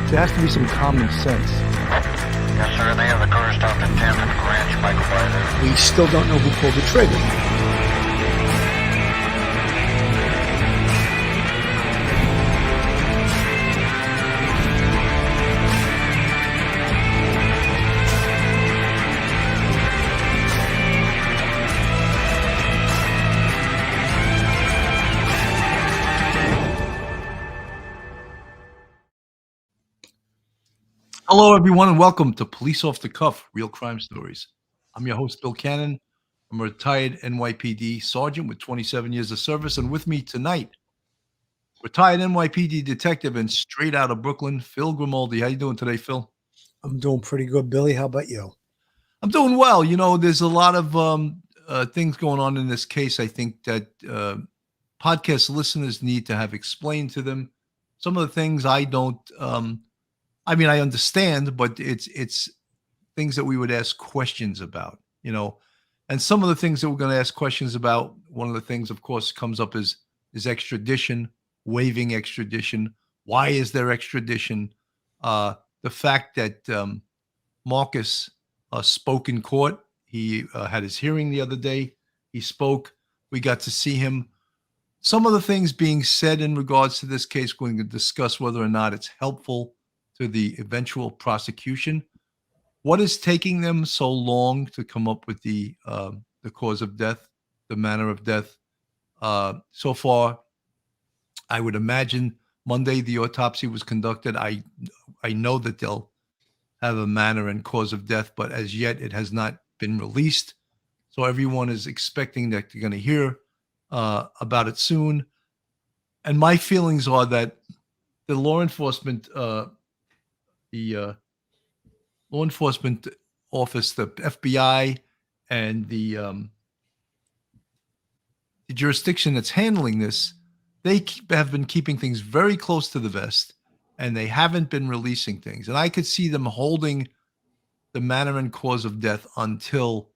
There has to be some common sense. Yes, sir. They have the car stopped at 10th and Ranch Microbizer. We still don't know who pulled the trigger. Hello, everyone, and welcome to Police Off the Cuff, Real Crime Stories. I'm your host, Bill Cannon. I'm a retired NYPD sergeant with 27 years of service, and with me tonight, retired NYPD detective and straight out of Brooklyn, Phil Grimaldi. How you doing today, Phil? I'm doing pretty good, Billy. How about you? I'm doing well. You know, there's a lot of things going on in this case. I think that podcast listeners need to have explained to them. Some of the things I don't I understand, but it's things that we would ask questions about, you know, and some of the things that we're going to ask questions about. One of the things, of course, comes up is extradition, waiving extradition. Why is there extradition? The fact that Marcus spoke in court. He had his hearing the other day. He spoke. We got to see him. Some of the things being said in regards to this case, we're going to discuss whether or not it's helpful to the eventual prosecution. What is taking them so long to come up with the cause of death, the manner of death? So far, I would imagine Monday the autopsy was conducted. I know that they'll have a manner and cause of death, but as yet it has not been released. So everyone is expecting that they're going to hear about it soon. And my feelings are that the law enforcement office, the FBI, and the jurisdiction that's handling this, they have been keeping things very close to the vest, and they haven't been releasing things. And I could see them holding the manner and cause of death until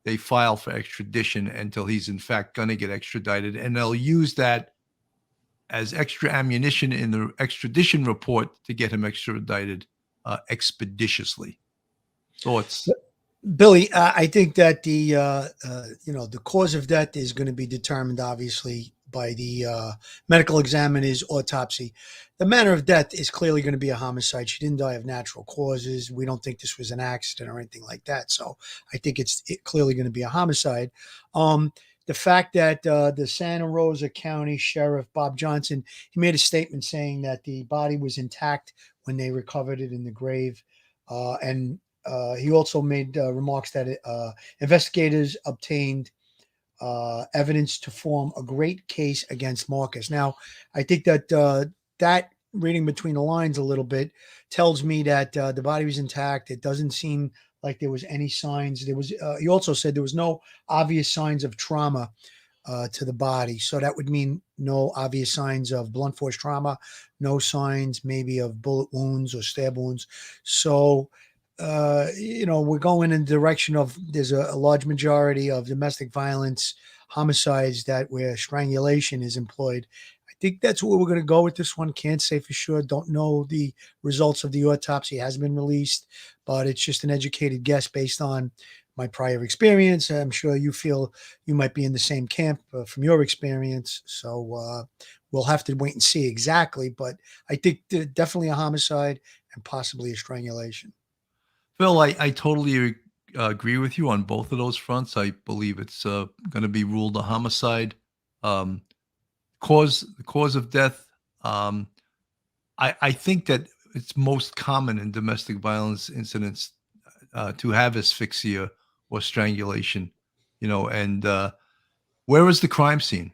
they file for extradition, until he's in fact going to get extradited, and they'll use that as extra ammunition in the extradition report to get him extradited expeditiously. Thoughts? Billy, I think that the cause of death is going to be determined, obviously, by the medical examiner's autopsy. The manner of death is clearly going to be a homicide. She didn't die of natural causes. We don't think this was an accident or anything like that. So I think it's clearly going to be a homicide. The fact that the Santa Rosa County Sheriff, Bob Johnson, he made a statement saying that the body was intact when they recovered it in the grave. And he also made remarks that investigators obtained evidence to form a great case against Marcus. Now, I think that that reading between the lines a little bit tells me that the body was intact. It doesn't seem like there was any signs. There was. He also said there was no obvious signs of trauma to the body. So that would mean no obvious signs of blunt force trauma, no signs maybe of bullet wounds or stab wounds. So, we're going in the direction of there's a large majority of domestic violence homicides where strangulation is employed. I think that's where we're going to go with this one. Can't say for sure. Don't know the results of the autopsy. Hasn't been released, but it's just an educated guess based on my prior experience. I'm sure you feel you might be in the same camp from your experience. So we'll have to wait and see exactly. But I think definitely a homicide and possibly a strangulation. Phil, I totally agree with you on both of those fronts. I believe it's going to be ruled a homicide. The cause of death. I think that it's most common in domestic violence incidents to have asphyxia or strangulation, and where is the crime scene?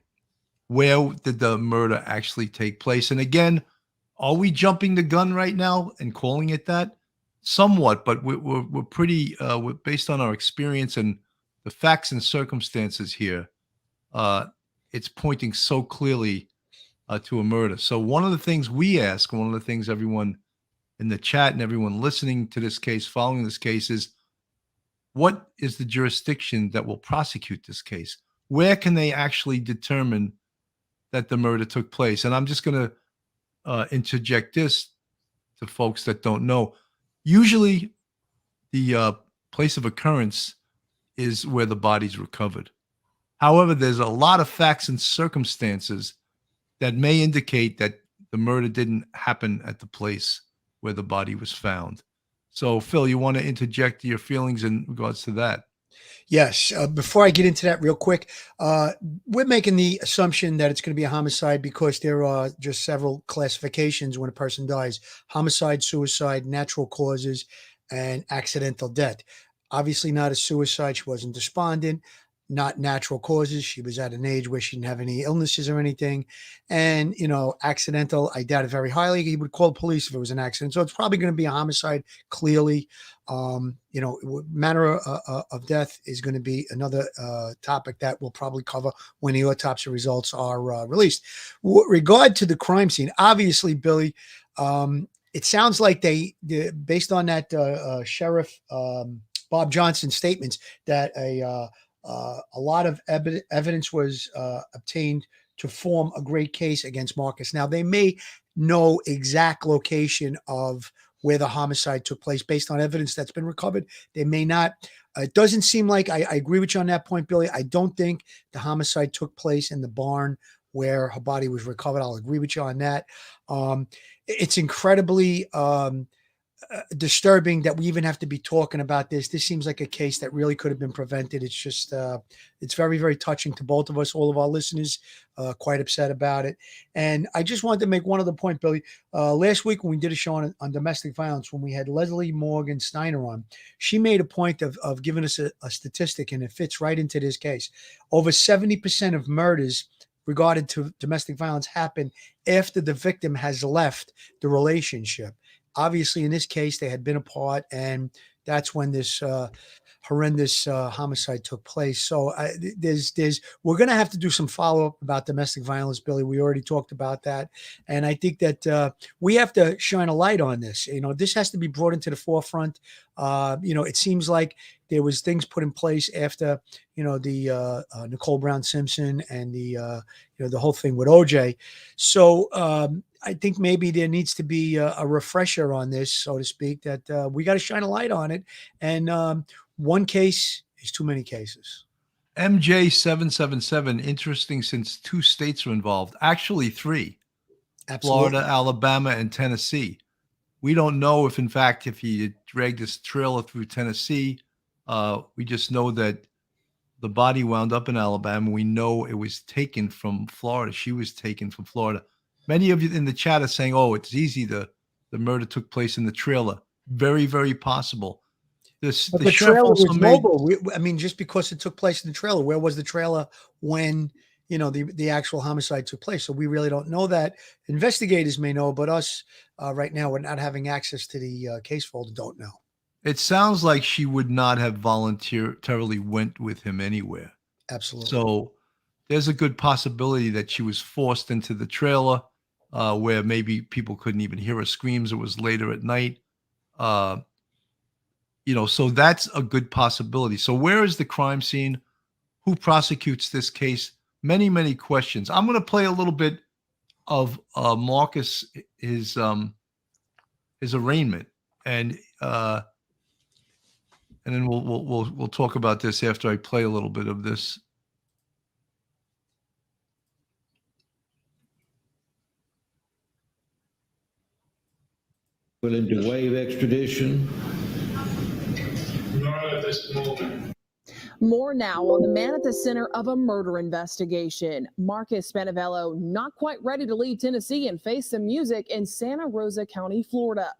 Where did the murder actually take place? And again, are we jumping the gun right now and calling it that? Somewhat, but we're pretty based on our experience and the facts and circumstances here. It's pointing so clearly to a murder. So one of the things we ask, one of the things everyone in the chat and everyone listening to this case, following this case, is what is the jurisdiction that will prosecute this case? Where can they actually determine that the murder took place? And I'm just going to interject this to folks that don't know. Usually the place of occurrence is where the body's recovered. However, there's a lot of facts and circumstances that may indicate that the murder didn't happen at the place where the body was found. So, Phil, you want to interject your feelings in regards to that? Yes. Before I get into that real quick, we're making the assumption that it's going to be a homicide because there are just several classifications when a person dies: homicide, suicide, natural causes, and accidental death. Obviously not a suicide. She wasn't despondent. Not natural causes. She was at an age where she didn't have any illnesses or anything. And, accidental, I doubt it very highly. He would call the police if it was an accident. So it's probably going to be a homicide, clearly. Manner of death is going to be another topic that we'll probably cover when the autopsy results are released. With regard to the crime scene, obviously, Billy, it sounds like they based on that Sheriff Bob Johnson's statements, that a lot of evidence was obtained to form a great case against Marcus. Now, they may know exact location of where the homicide took place based on evidence that's been recovered. They may not. It doesn't seem like, I agree with you on that point, Billy. I don't think the homicide took place in the barn where her body was recovered. I'll agree with you on that. It's incredibly disturbing that we even have to be talking about this. This seems like a case that really could have been prevented. It's just, it's very, very touching to both of us, all of our listeners, quite upset about it. And I just wanted to make one other point, Billy. Last week when we did a show on domestic violence, when we had Leslie Morgan Steiner on, she made a point of giving us a statistic, and it fits right into this case. Over 70% of murders regarding to domestic violence happen after the victim has left the relationship. Obviously, in this case, they had been apart, and that's when this horrendous homicide took place. So we're going to have to do some follow-up about domestic violence, Billy. We already talked about that. And I think that we have to shine a light on this. This has to be brought into the forefront. It seems like there was things put in place after, the Nicole Brown Simpson and the whole thing with OJ. So I think maybe there needs to be a refresher on this, so to speak, that we got to shine a light on it. And one case is too many cases. MJ777, interesting since 2 states are involved. Actually, 3. Absolutely. Florida, Alabama, and Tennessee. We don't know if, in fact, if he dragged this trailer through Tennessee. We just know that the body wound up in Alabama. We know it was taken from Florida. She was taken from Florida. Many of you in the chat are saying, oh, it's easy. The murder took place in the trailer. Very, very possible. But the trailer was mobile. Just because it took place in the trailer, where was the trailer when, the actual homicide took place? So we really don't know that. Investigators may know, but us right now, we're not having access to the case folder, don't know. It sounds like she would not have voluntarily went with him anywhere. Absolutely. So there's a good possibility that she was forced into the trailer where maybe people couldn't even hear her screams. It was later at night. So that's a good possibility. So where is the crime scene? Who prosecutes this case? Many, many questions. I'm going to play a little bit of Marcus, his arraignment, and then we'll talk about this after I play a little bit of this. Willing to waive extradition? Not at this moment. More now on the man at the center of a murder investigation. Marcus Spanevelo not quite ready to leave Tennessee and face some music in Santa Rosa County, Florida.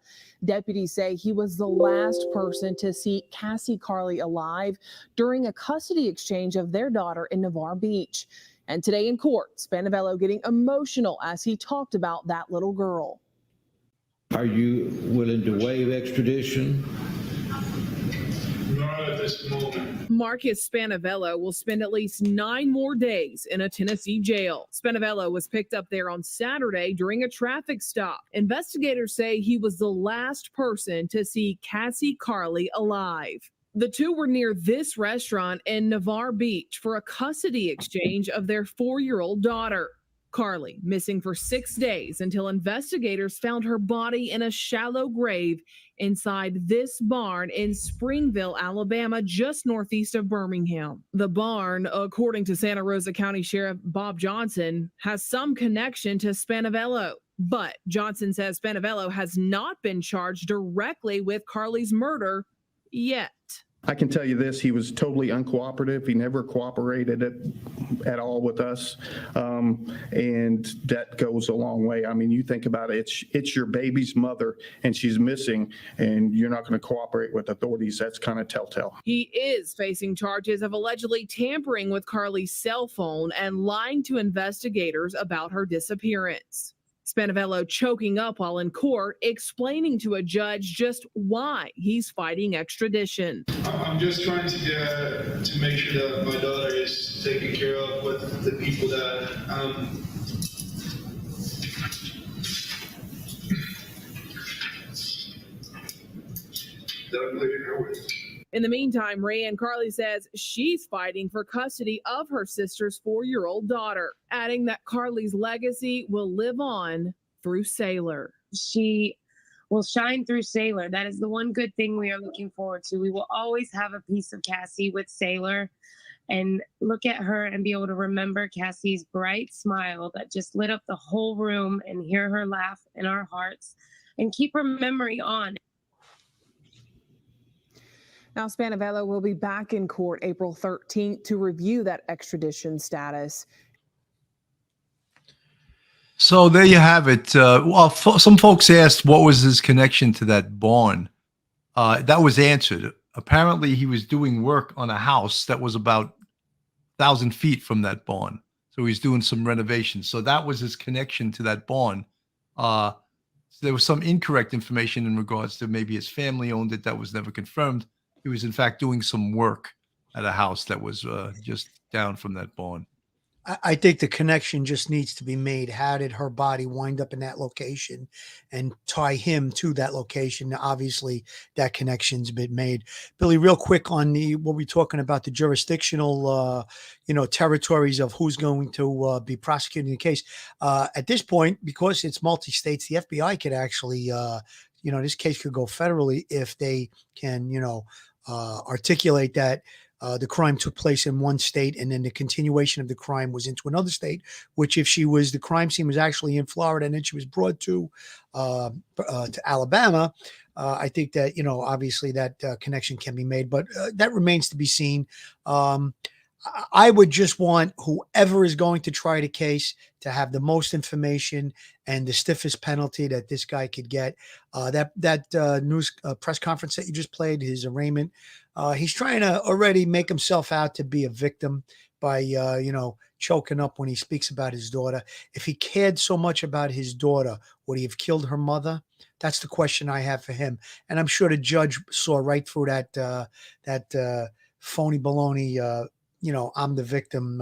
Deputies say he was the last person to see Cassie Carli alive during a custody exchange of their daughter in Navarre Beach. And today in court, Spanevelo getting emotional as he talked about that little girl. Are you willing to waive extradition? Not at this moment. Marcus Spanevelo will spend at least 9 more days in a Tennessee jail. Spanevelo was picked up there on Saturday during a traffic stop. Investigators say he was the last person to see Cassie Carli alive. The two were near this restaurant in Navarre Beach for a custody exchange of their 4-year-old daughter. Carli missing for 6 days until investigators found her body in a shallow grave inside this barn in Springville, Alabama, just northeast of Birmingham. The barn, according to Santa Rosa County Sheriff Bob Johnson, has some connection to Spanevelo. But Johnson says Spanevelo has not been charged directly with Carli's murder yet. I can tell you this, he was totally uncooperative. He never cooperated at all with us. And that goes a long way. I mean, you think about it, it's your baby's mother and she's missing and you're not going to cooperate with authorities. That's kind of telltale. He is facing charges of allegedly tampering with Carli's cell phone and lying to investigators about her disappearance. Spanevelo choking up while in court, explaining to a judge just why he's fighting extradition. I'm just trying to make sure that my daughter is taken care of with the people that I'm living her with. In the meantime, Rayanne Carli says she's fighting for custody of her sister's 4-year-old daughter, adding that Carli's legacy will live on through Sailor. She will shine through Sailor. That is the one good thing we are looking forward to. We will always have a piece of Cassie with Sailor and look at her and be able to remember Cassie's bright smile that just lit up the whole room and hear her laugh in our hearts and keep her memory on. Now, Spanevelo will be back in court April 13th to review that extradition status. So there you have it. Some folks asked what was his connection to that barn. That was answered. Apparently, he was doing work on a house that was about 1,000 feet from that barn. So he's doing some renovations. So that was his connection to that barn. So there was some incorrect information in regards to maybe his family owned it. That was never confirmed. He was, in fact, doing some work at a house that was just down from that barn. I think the connection just needs to be made. How did her body wind up in that location and tie him to that location? Now, obviously, that connection's been made. Billy, real quick on what we're talking about, the jurisdictional, territories of who's going to be prosecuting the case. At this point, because it's multi-states, the FBI could actually, this case could go federally if they can, articulate that the crime took place in one state and then the continuation of the crime was into another state, which if the crime scene was actually in Florida and then she was brought to Alabama, I think that, obviously that connection can be made, but that remains to be seen. I would just want whoever is going to try the case to have the most information and the stiffest penalty that this guy could get. That news press conference that you just played, his arraignment, he's trying to already make himself out to be a victim by, choking up when he speaks about his daughter. If he cared so much about his daughter, would he have killed her mother? That's the question I have for him. And I'm sure the judge saw right through that phony baloney, I'm the victim,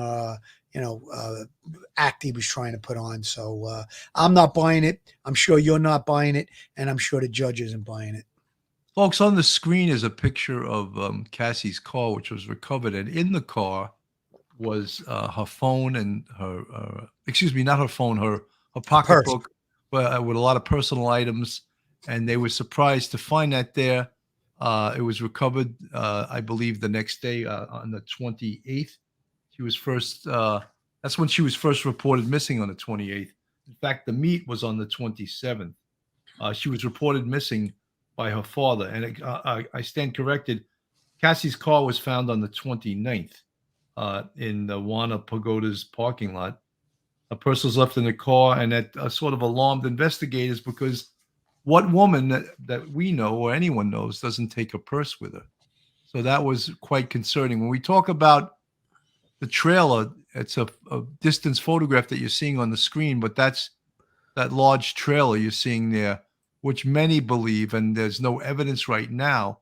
act he was trying to put on. So I'm not buying it. I'm sure you're not buying it. And I'm sure the judge isn't buying it. Folks, on the screen is a picture of Cassie's car, which was recovered. And in the car was her phone and her, not her phone, her pocketbook with a lot of personal items. And they were surprised to find that there. It was recovered, I believe, the next day on the 28th. She was first. That's when she was first reported missing, on the 28th. In fact, the meet was on the 27th. She was reported missing by her father, and I stand corrected. Cassie's car was found on the 29th in the Wana Pagoda's parking lot. A person was left in the car, and that sort of alarmed investigators because what woman that we know or anyone knows doesn't take a purse with her? So that was quite concerning. When we talk about the trailer, it's a distance photograph that you're seeing on the screen, but that's that large trailer you're seeing there, which many believe, and there's no evidence right now,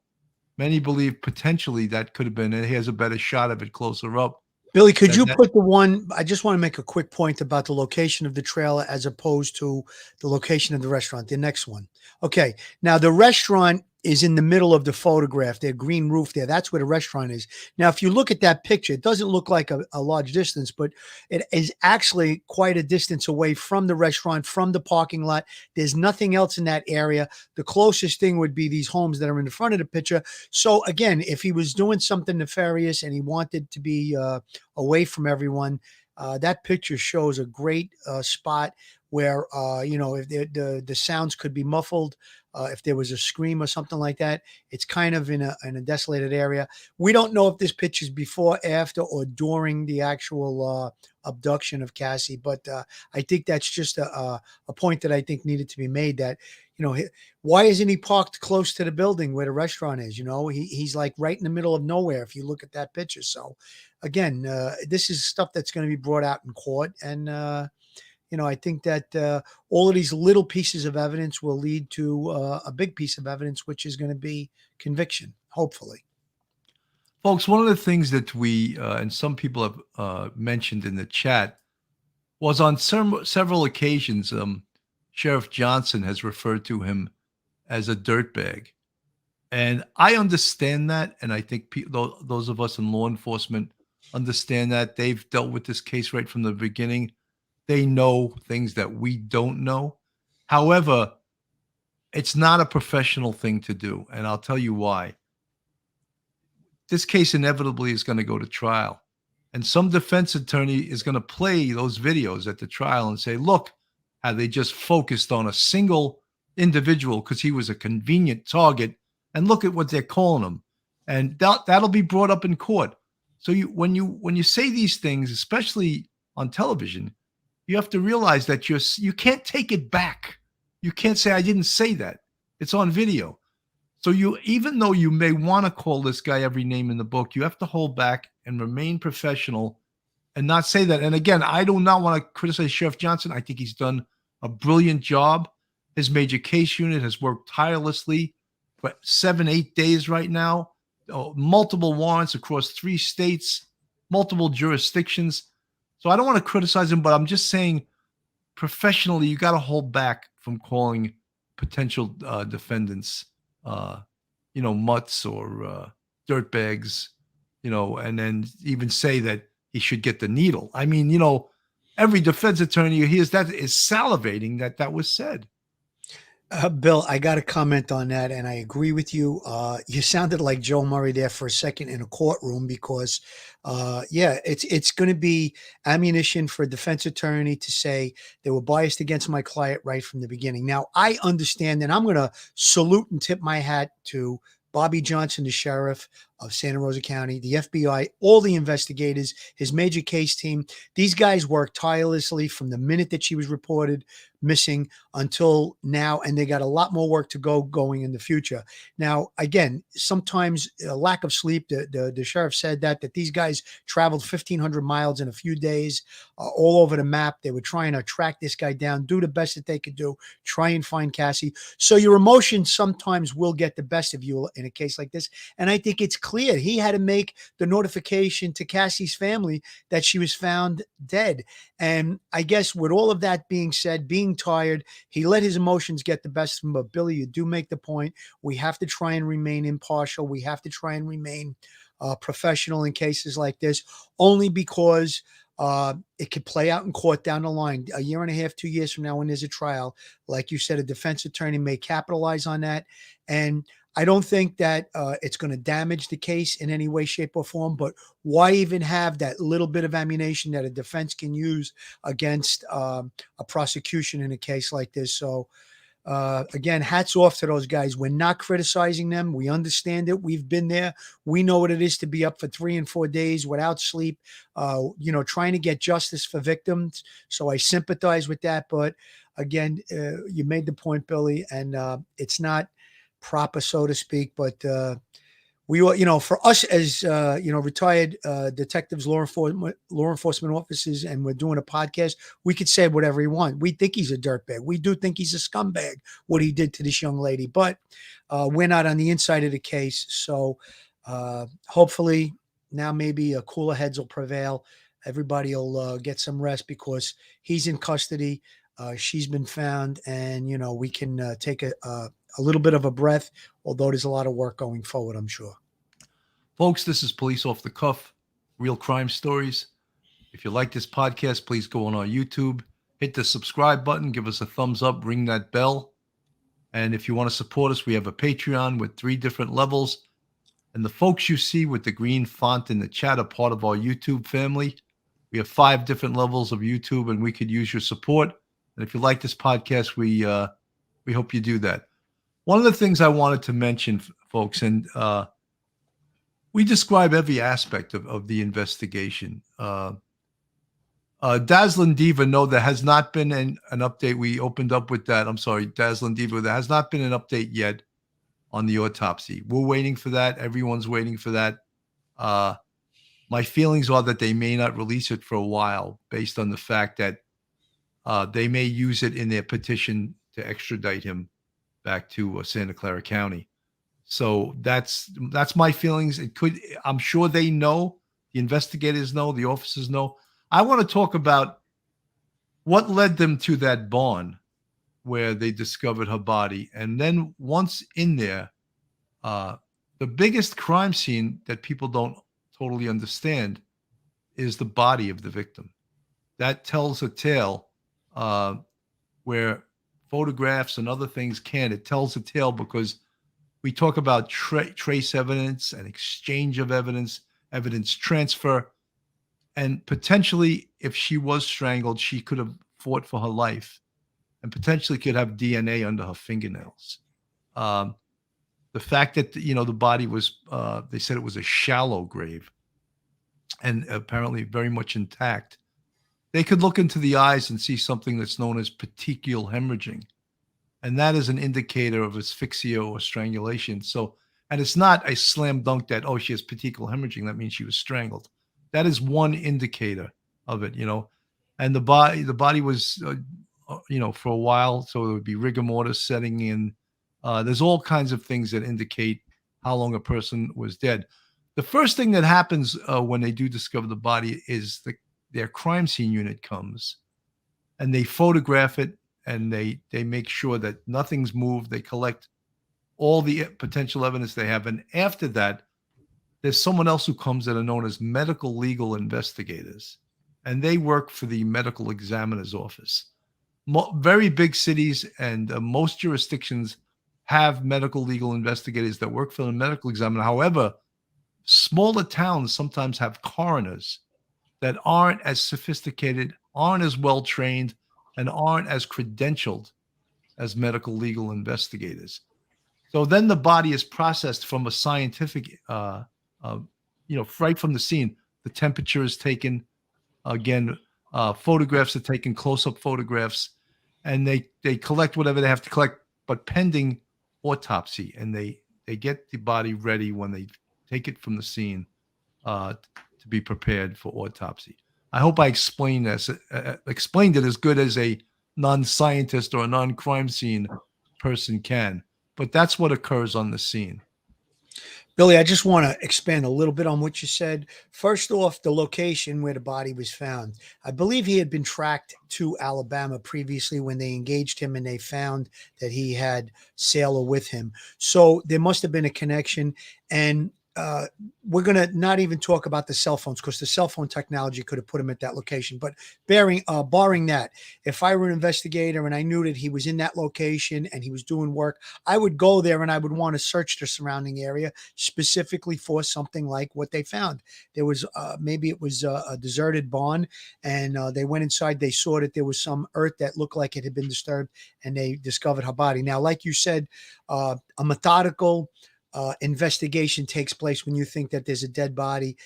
many believe potentially that could have been, and here's a better shot of it closer up. Billy, could you put the one, I just want to make a quick point about the location of the trailer as opposed to the location of the restaurant, the next one. Okay. Now the restaurant is in the middle of the photograph. Their green roof there. That's where the restaurant is. Now, if you look at that picture, it doesn't look like a large distance, but it is actually quite a distance away from the restaurant, from the parking lot. There's nothing else in that area. The closest thing would be these homes that are in the front of the picture. So again, if he was doing something nefarious and he wanted to be away from everyone, that picture shows a great spot where, if the sounds could be muffled. If there was a scream or something like that, it's kind of in a desolated area. We don't know if this picture is before, after, or during the actual abduction of Cassie, but I think that's just a point that I think needed to be made, that, why isn't he parked close to the building where the restaurant is? He's like right in the middle of nowhere if you look at that picture. So again, this is stuff that's going to be brought out in court. And, I think that all of these little pieces of evidence will lead to a big piece of evidence, which is going to be conviction, hopefully. Folks, one of the things that we and some people have mentioned in the chat was on several occasions, Sheriff Johnson has referred to him as a dirtbag. And I understand that. And I think those of us in law enforcement understand that. They've dealt with this case right from the beginning. They know things that we don't know. However, it's not a professional thing to do. And I'll tell you why. This case inevitably is going to go to trial. And some defense attorney is going to play those videos at the trial and say, look, how they just focused on a single individual because he was a convenient target. And look at what they're calling him. And that'll be brought up in court. So when you say these things, especially on television, you have to realize that you can't take it back. You can't say, I didn't say that. It's on video. So even though you may want to call this guy every name in the book, you have to hold back and remain professional and not say that. And again, I do not want to criticize Sheriff Johnson. I think he's done a brilliant job. His major case unit has worked tirelessly for 7-8 days right now. Multiple warrants across 3 states, multiple jurisdictions. So I don't want to criticize him, but I'm just saying professionally, you got to hold back from calling potential defendants, mutts or dirtbags, and then even say that he should get the needle. I mean, every defense attorney who hears that is salivating that was said. Bill, I got to comment on that, and I agree with you. You sounded like Joe Murray there for a second in a courtroom because, it's going to be ammunition for a defense attorney to say they were biased against my client right from the beginning. Now, I understand, and I'm going to salute and tip my hat to Bobby Johnson, the sheriff of Santa Rosa County, the FBI, all the investigators, his major case team. These guys worked tirelessly from the minute that she was reported missing until now, and they got a lot more work to going in the future. Now, again, sometimes a lack of sleep. The sheriff said that these guys traveled 1,500 miles in a few days, all over the map. They were trying to track this guy down, do the best that they could do, try and find Cassie. So your emotions sometimes will get the best of you in a case like this, and I think it's clear he had to make the notification to Cassie's family that she was found dead. And I guess with all of that being said, being tired, he let his emotions get the best of him. But Billy, you do make the point. We have to try and remain impartial. We have to try and remain professional in cases like this, only because it could play out in court down the line, a year and a half, 2 years from now, when there's a trial. Like you said, a defense attorney may capitalize on that. And I don't think that it's going to damage the case in any way, shape, or form, but why even have that little bit of ammunition that a defense can use against a prosecution in a case like this? So, again, hats off to those guys. We're not criticizing them. We understand it. We've been there. We know what it is to be up for 3 and 4 days without sleep, trying to get justice for victims. So I sympathize with that. But again, you made the point, Billy, and it's not proper, so to speak, but we, for us as retired detectives, law enforcement officers, and we're doing a podcast, we could say whatever we want. We think he's a dirtbag. We do think he's a scumbag, what he did to this young lady, but we're not on the inside of the case. So hopefully now maybe cooler heads will prevail. Everybody will get some rest because he's in custody. She's been found, and we can take a a little bit of a breath, although there's a lot of work going forward, I'm sure. Folks, this is Police Off the Cuff, real crime stories. If you like this podcast, please go on our YouTube, hit the subscribe button, give us a thumbs up, ring that bell. And if you want to support us, we have a Patreon with 3 different levels. And the folks you see with the green font in the chat are part of our YouTube family. We have 5 different levels of YouTube, and we could use your support. And if you like this podcast, we hope you do that. One of the things I wanted to mention, folks, and we describe every aspect of the investigation. Dazzlin' Diva, no, there has not been an update. We opened up with that. I'm sorry, Dazzlin' Diva, there has not been an update yet on the autopsy. We're waiting for that. Everyone's waiting for that. My feelings are that they may not release it for a while based on the fact that they may use it in their petition to extradite him back to Santa Clara County. So that's my feelings. It could, I'm sure they know, the investigators know, the officers know. I want to talk about what led them to that barn where they discovered her body. And then once in there, the biggest crime scene that people don't totally understand is the body of the victim. That tells a tale where photographs and other things can't. It tells a tale because we talk about trace evidence and exchange of evidence, evidence transfer. And potentially, if she was strangled, she could have fought for her life and potentially could have DNA under her fingernails. The fact that, the body was, they said it was a shallow grave and apparently very much intact. They could look into the eyes and see something that's known as petechial hemorrhaging. And that is an indicator of asphyxia or strangulation. So, and it's not a slam dunk that, she has petechial hemorrhaging. That means she was strangled. That is one indicator of it, and the body was, for a while. So it would be rigor mortis setting in. There's all kinds of things that indicate how long a person was dead. The first thing that happens when they do discover the body is their crime scene unit comes and they photograph it and they make sure that nothing's moved. They collect all the potential evidence they have. And after that, there's someone else who comes that are known as medical legal investigators, and they work for the medical examiner's office. Very big cities and most jurisdictions have medical legal investigators that work for the medical examiner. However, smaller towns sometimes have coroners that aren't as sophisticated, aren't as well trained, and aren't as credentialed as medical legal investigators. So then the body is processed from a scientific right from the scene. The temperature is taken. Again, photographs are taken, close-up photographs, and they collect whatever they have to collect, but pending autopsy. And they get the body ready when they take it from the scene to be prepared for autopsy. I hope I explained it as good as a non-scientist or a non-crime scene person can. But that's what occurs on the scene. Billy, I just want to expand a little bit on what you said. First off, the location where the body was found. I believe he had been tracked to Alabama previously when they engaged him and they found that he had Sailor with him. So there must have been a connection. And we're going to not even talk about the cell phones because the cell phone technology could have put him at that location. But barring that, if I were an investigator and I knew that he was in that location and he was doing work, I would go there and I would want to search the surrounding area specifically for something like what they found. There was maybe it was a deserted barn, and they went inside. They saw that there was some earth that looked like it had been disturbed, and they discovered her body. Now, like you said, a methodical investigation takes place when you think that there's a dead body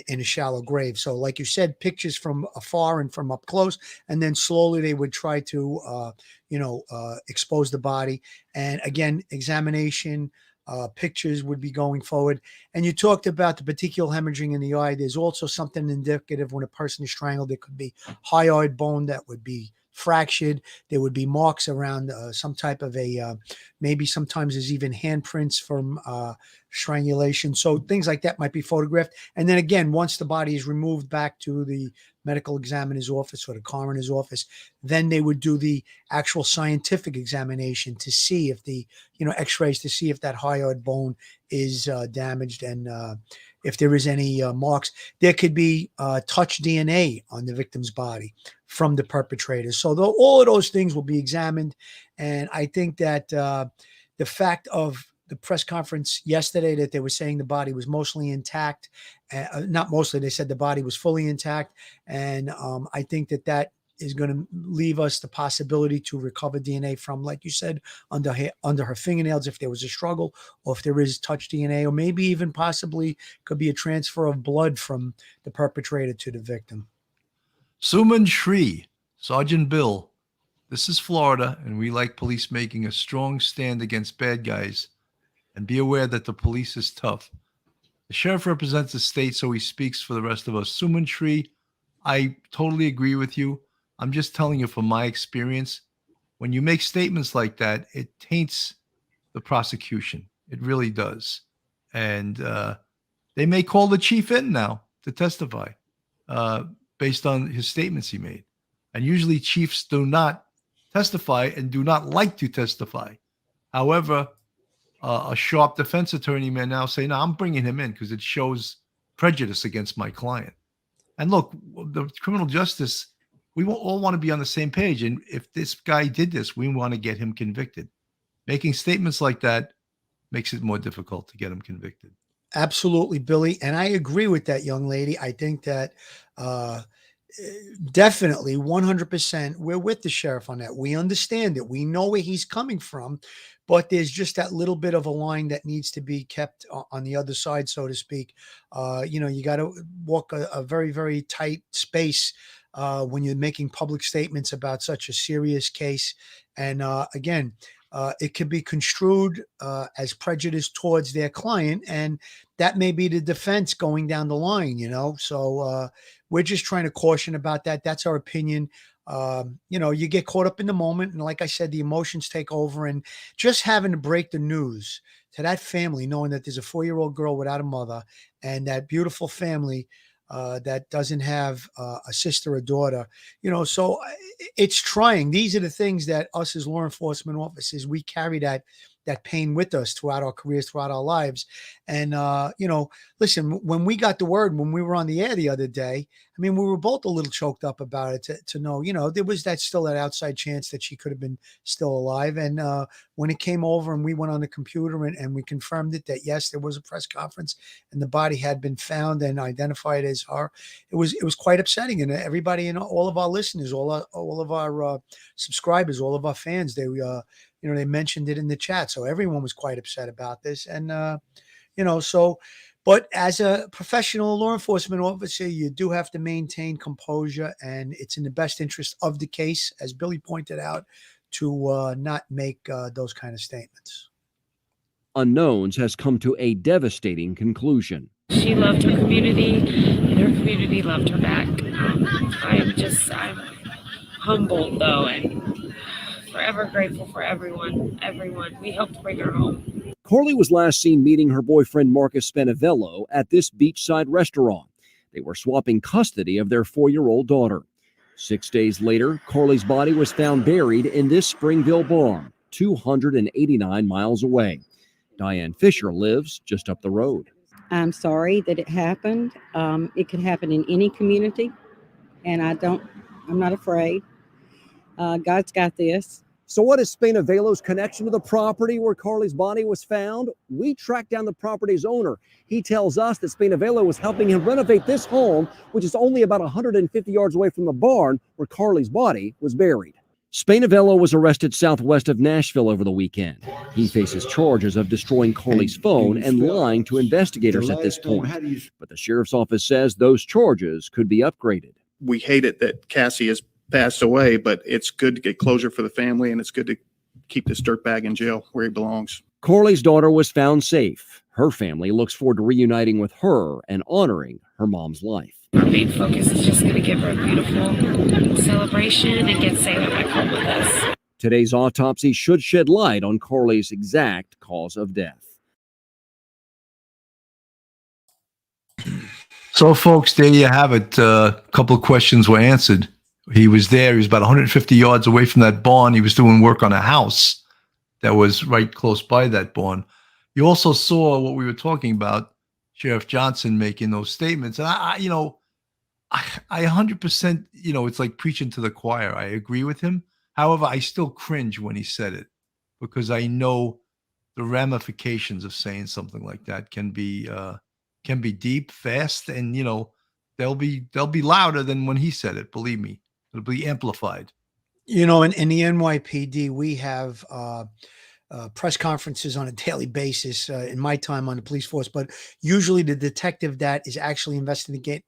in a shallow grave. So like you said, pictures from afar and from up close, and then slowly they would try to, expose the body. And again, examination, pictures would be going forward. And you talked about the petechial hemorrhaging in the eye. There's also something indicative when a person is strangled. There could be hyoid bone that would be fractured. There would be marks around some type of maybe sometimes there's even handprints from strangulation. So things like that might be photographed. And then again, once the body is removed back to the medical examiner's office or the coroner's office. Then they would do the actual scientific examination to see if the, x-rays to see if that hyoid bone is damaged and if there is any marks. There could be touch DNA on the victim's body from the perpetrator. So all of those things will be examined. And I think that the fact of the press conference yesterday that they were saying the body was mostly intact, not mostly, they said the body was fully intact. And I think that is going to leave us the possibility to recover DNA from, like you said, under her fingernails if there was a struggle, or if there is touch DNA, or maybe even possibly could be a transfer of blood from the perpetrator to the victim. Suman Shri, Sergeant Bill, this is Florida, and we like police making a strong stand against bad guys. And be aware that the police is tough. The sheriff represents the state, so he speaks for the rest of us. Suman Shri, I totally agree with you. I'm just telling you from my experience, when you make statements like that, it taints the prosecution. It really does. And they may call the chief in now to testify based on his statements he made. And usually chiefs do not testify and do not like to testify. However, a sharp defense attorney may now say, no, I'm bringing him in because it shows prejudice against my client. And look, the criminal justice, we all want to be on the same page. And if this guy did this, we want to get him convicted. Making statements like that makes it more difficult to get him convicted. Absolutely, Billy. And I agree with that young lady. I think that definitely 100%, we're with the sheriff on that. We understand it. We know where he's coming from, but there's just that little bit of a line that needs to be kept on the other side, so to speak. You got to walk a very, very tight space when you're making public statements about such a serious case. And again, it could be construed as prejudice towards their client, and that may be the defense going down the line, So we're just trying to caution about that. That's our opinion. You get caught up in the moment, and like I said, the emotions take over, and just having to break the news to that family, knowing that there's a 4-year-old girl without a mother, and that beautiful family that doesn't have a sister or daughter, so it's trying. These are the things that us as law enforcement officers, we carry that pain with us throughout our careers, throughout our lives. And, listen, when we got the word, when we were on the air the other day, I mean, we were both a little choked up about it to know, there was still that outside chance that she could have been still alive. And when it came over and we went on the computer and we confirmed it, that yes, there was a press conference and the body had been found and identified as her, it was quite upsetting. And everybody, all of our listeners, all of our subscribers, all of our fans, they mentioned it in the chat. So everyone was quite upset about this. And, but as a professional law enforcement officer, you do have to maintain composure, and it's in the best interest of the case, as Billy pointed out, to not make those kind of statements. Unknowns has come to a devastating conclusion. She loved her community, and her community loved her back. I'm humbled, though, and forever grateful for everyone. We helped bring her home. Carli was last seen meeting her boyfriend Marcus Spanevelo at this beachside restaurant. They were swapping custody of their 4-year-old daughter. 6 days later, Carli's body was found buried in this Springville barn, 289 miles away. Diane Fisher lives just up the road. I'm sorry that it happened. It could happen in any community, and I'm not afraid. God's got this. So what is Spanevelo's connection to the property where Carli's body was found? We tracked down the property's owner. He tells us that Spanevelo was helping him renovate this home, which is only about 150 yards away from the barn where Carli's body was buried. Spanevelo was arrested southwest of Nashville over the weekend. He faces charges of destroying Carli's phone and lying to investigators at this point. But the sheriff's office says those charges could be upgraded. We hate it that Cassie has passed away, but it's good to get closure for the family, and it's good to keep this dirtbag in jail where he belongs. Carli's daughter was found safe. Her family looks forward to reuniting with her and honoring her mom's life. Our main focus is just going to give her a beautiful celebration and get Sailor back home with us. Today's autopsy should shed light on Carli's exact cause of death. So, folks, there you have it. A couple of questions were answered. He was there. He was about 150 yards away from that barn. He was doing work on a house that was right close by that barn. You also saw what we were talking about, Sheriff Johnson making those statements. And I 100%, it's like preaching to the choir. I agree with him. However, I still cringe when he said it because I know the ramifications of saying something like that can be deep, fast, and they'll be louder than when he said it. Believe me, it'll be amplified. In the NYPD, we have press conferences on a daily basis in my time on the police force, but usually the detective that is actually investigating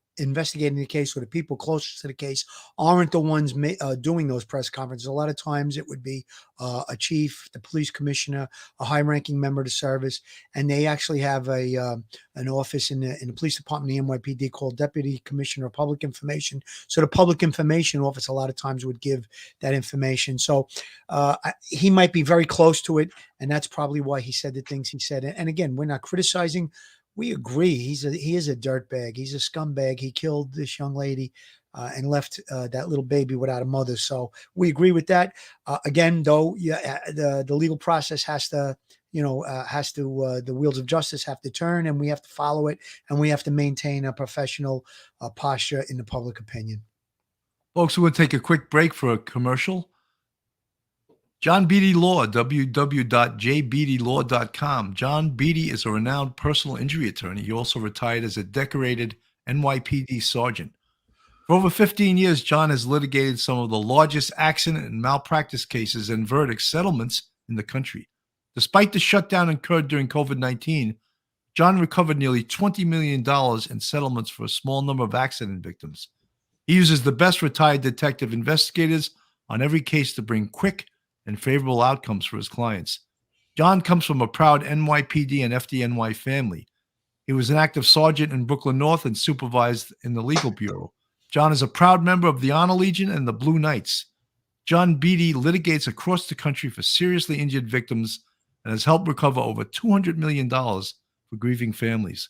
the case, or the people closest to the case, aren't the ones doing those press conferences. A lot of times it would be a chief, the police commissioner, a high-ranking member of the service, and they actually have an office in the police department, the NYPD, called Deputy Commissioner of Public Information. So the Public Information Office a lot of times would give that information. So he might be very close to it, and that's probably why he said the things he said. And again, we're not criticizing. We agree. He is a dirtbag. He's a scumbag. He killed this young lady and left that little baby without a mother. So we agree with that. Again, though, the legal process has to, the wheels of justice have to turn, and we have to follow it, and we have to maintain a professional posture in the public opinion. Folks, we're going to take a quick break for a commercial. John Beatty Law, www.jbeattylaw.com. John Beatty is a renowned personal injury attorney. He also retired as a decorated NYPD sergeant. For over 15 years, John has litigated some of the largest accident and malpractice cases and verdict settlements in the country. Despite the shutdown incurred during COVID-19, John recovered nearly $20 million in settlements for a small number of accident victims. He uses the best retired detective investigators on every case to bring quick and favorable outcomes for his clients. John comes from a proud NYPD and FDNY family. He was an active sergeant in Brooklyn North and supervised in the legal bureau. John is a proud member of the Honor Legion and the Blue Knights. John Beatty litigates across the country for seriously injured victims and has helped recover over $200 million for grieving families.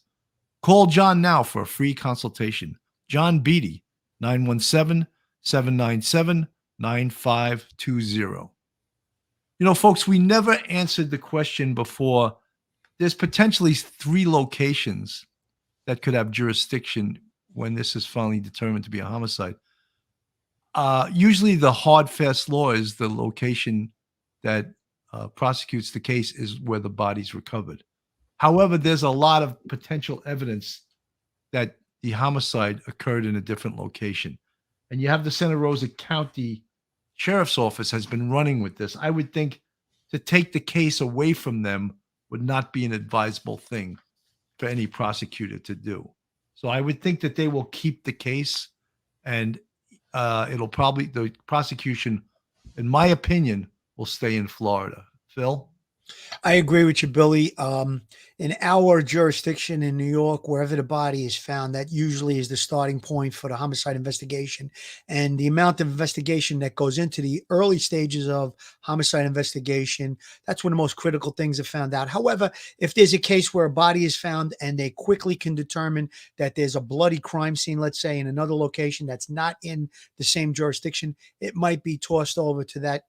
Call John now for a free consultation. John Beatty, 917-797-9520. Folks, we never answered the question before. There's potentially 3 locations that could have jurisdiction when this is finally determined to be a homicide. Usually the hard, fast law is the location that prosecutes the case is where the body's recovered. However, there's a lot of potential evidence that the homicide occurred in a different location. And you have the Santa Rosa County Sheriff's Office has been running with this. I would think to take the case away from them would not be an advisable thing for any prosecutor to do. So I would think that they will keep the case, and the prosecution, in my opinion, will stay in Florida. Phil? I agree with you, Billy. In our jurisdiction in New York, wherever the body is found, that usually is the starting point for the homicide investigation. And the amount of investigation that goes into the early stages of homicide investigation, that's when the most critical things are found out. However, if there's a case where a body is found and they quickly can determine that there's a bloody crime scene, let's say in another location that's not in the same jurisdiction, it might be tossed over to that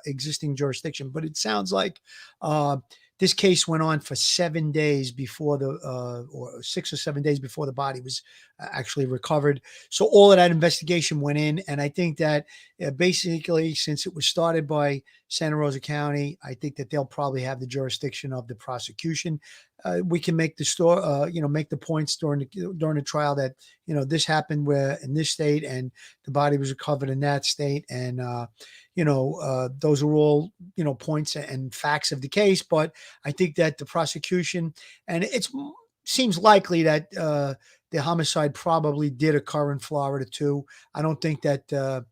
existing jurisdiction. But it sounds like this case went on for 7 days before or 6 or 7 days before the body was actually recovered. So all of that investigation went in. And I think that basically, since it was started by Santa Rosa County, I think that they'll probably have the jurisdiction of the prosecution. We can make the make the points during the trial that, this happened where in this state and the body was recovered in that state. And, those are all, points and facts of the case. But I think that the prosecution, and it seems likely that the homicide probably did occur in Florida too. I don't think that, that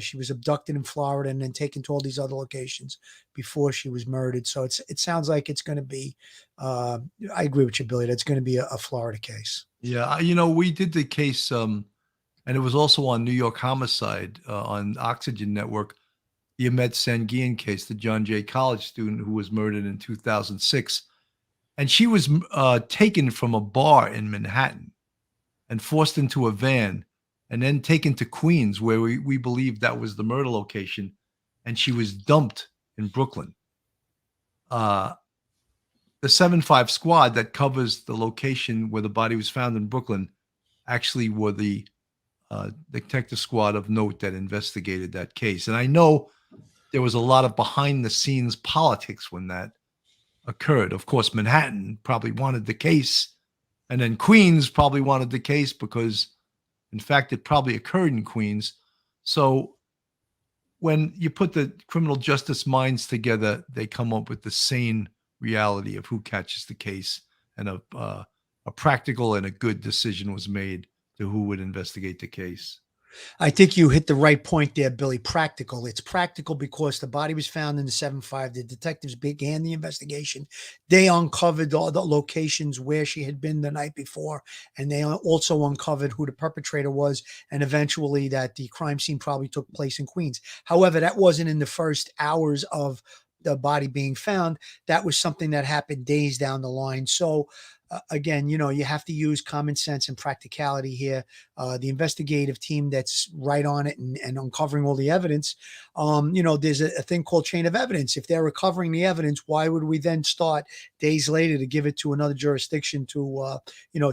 she was abducted in Florida and then taken to all these other locations before she was murdered. So it sounds like it's going to be, I agree with you, Billy, that's going to be a Florida case. Yeah. We did the case, and it was also on New York Homicide on Oxygen Network, the Ahmed Sanguian case, the John Jay College student who was murdered in 2006. And she was taken from a bar in Manhattan. and forced into a van and then taken to Queens, where we believe that was the murder location, and she was dumped in Brooklyn. The 7-5 squad that covers the location where the body was found in Brooklyn actually were the detective squad of note that investigated that case. And I know there was a lot of behind the scenes politics when that occurred. Of course, Manhattan probably wanted the case, and then Queens probably wanted the case because, in fact, it probably occurred in Queens. So when you put the criminal justice minds together, they come up with the sane reality of who catches the case, and a practical and a good decision was made to who would investigate the case. I think you hit the right point there, Billy. Practical. It's practical because the body was found in the 7-5. The detectives began the investigation. They uncovered all the locations where she had been the night before, and they also uncovered who the perpetrator was, and eventually that the crime scene probably took place in Queens. However, that wasn't in the first hours of the body being found. That was something that happened days down the line. So again, you have to use common sense and practicality here. The investigative team that's right on it and uncovering all the evidence, there's a thing called chain of evidence. If they're recovering the evidence, why would we then start days later to give it to another jurisdiction to,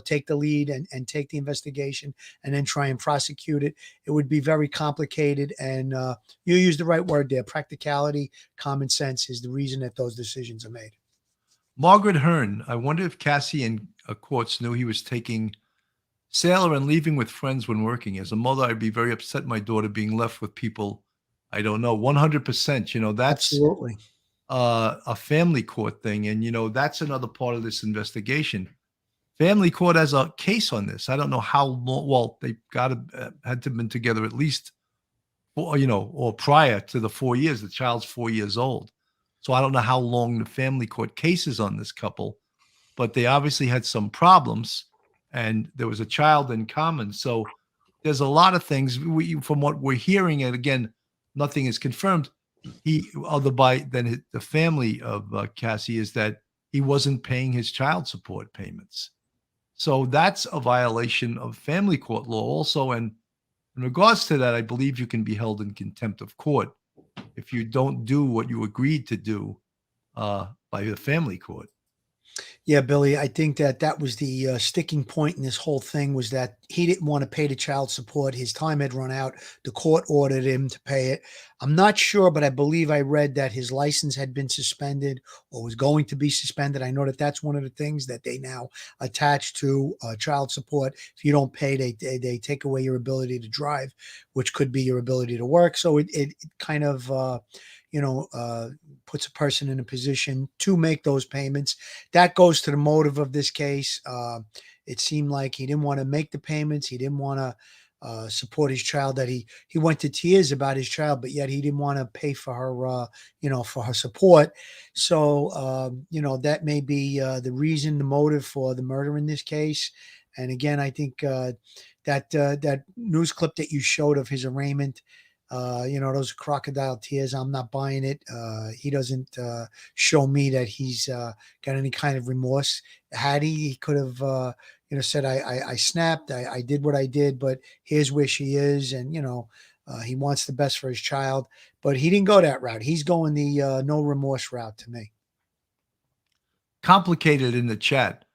take the lead and take the investigation and then try and prosecute it? It would be very complicated. And you use the right word there. Practicality, common sense is the reason that those decisions are made. Margaret Hearn, I wonder if Cassie and courts knew he was taking sailor and leaving with friends when working. As a mother, I'd be very upset my daughter being left with people I don't know. 100%. That's absolutely a family court thing. And, that's another part of this investigation. Family court has a case on this. I don't know how long. Well, they had to have been together at least, or prior to the 4 years. The child's 4 years old. So I don't know how long the family court case is on this couple, but they obviously had some problems, and there was a child in common. So there's a lot of things from what we're hearing, and again, nothing is confirmed. The family of Cassie is that he wasn't paying his child support payments. So that's a violation of family court law also. And in regards to that, I believe you can be held in contempt of court if you don't do what you agreed to do by the family court. Yeah, Billy, I think that was the sticking point in this whole thing, was that he didn't want to pay the child support. His time had run out. The court ordered him to pay it. I'm not sure, but I believe I read that his license had been suspended or was going to be suspended. I know that that's one of the things that they now attach to child support. If you don't pay, they take away your ability to drive, which could be your ability to work. So it kind of puts a person in a position to make those payments. That goes to the motive of this case. It seemed like he didn't want to make the payments. He didn't want to support his child, that he went to tears about his child, but yet he didn't want to pay for her, for her support. So, that may be the reason, the motive for the murder in this case. And again, I think that news clip that you showed of his arraignment, those crocodile tears, I'm not buying it. He doesn't show me that he's got any kind of remorse. Had he could have, said, I snapped, I did what I did, but here's where she is. And, he wants the best for his child, but he didn't go that route. He's going the no remorse route to me. Complicated in the chat.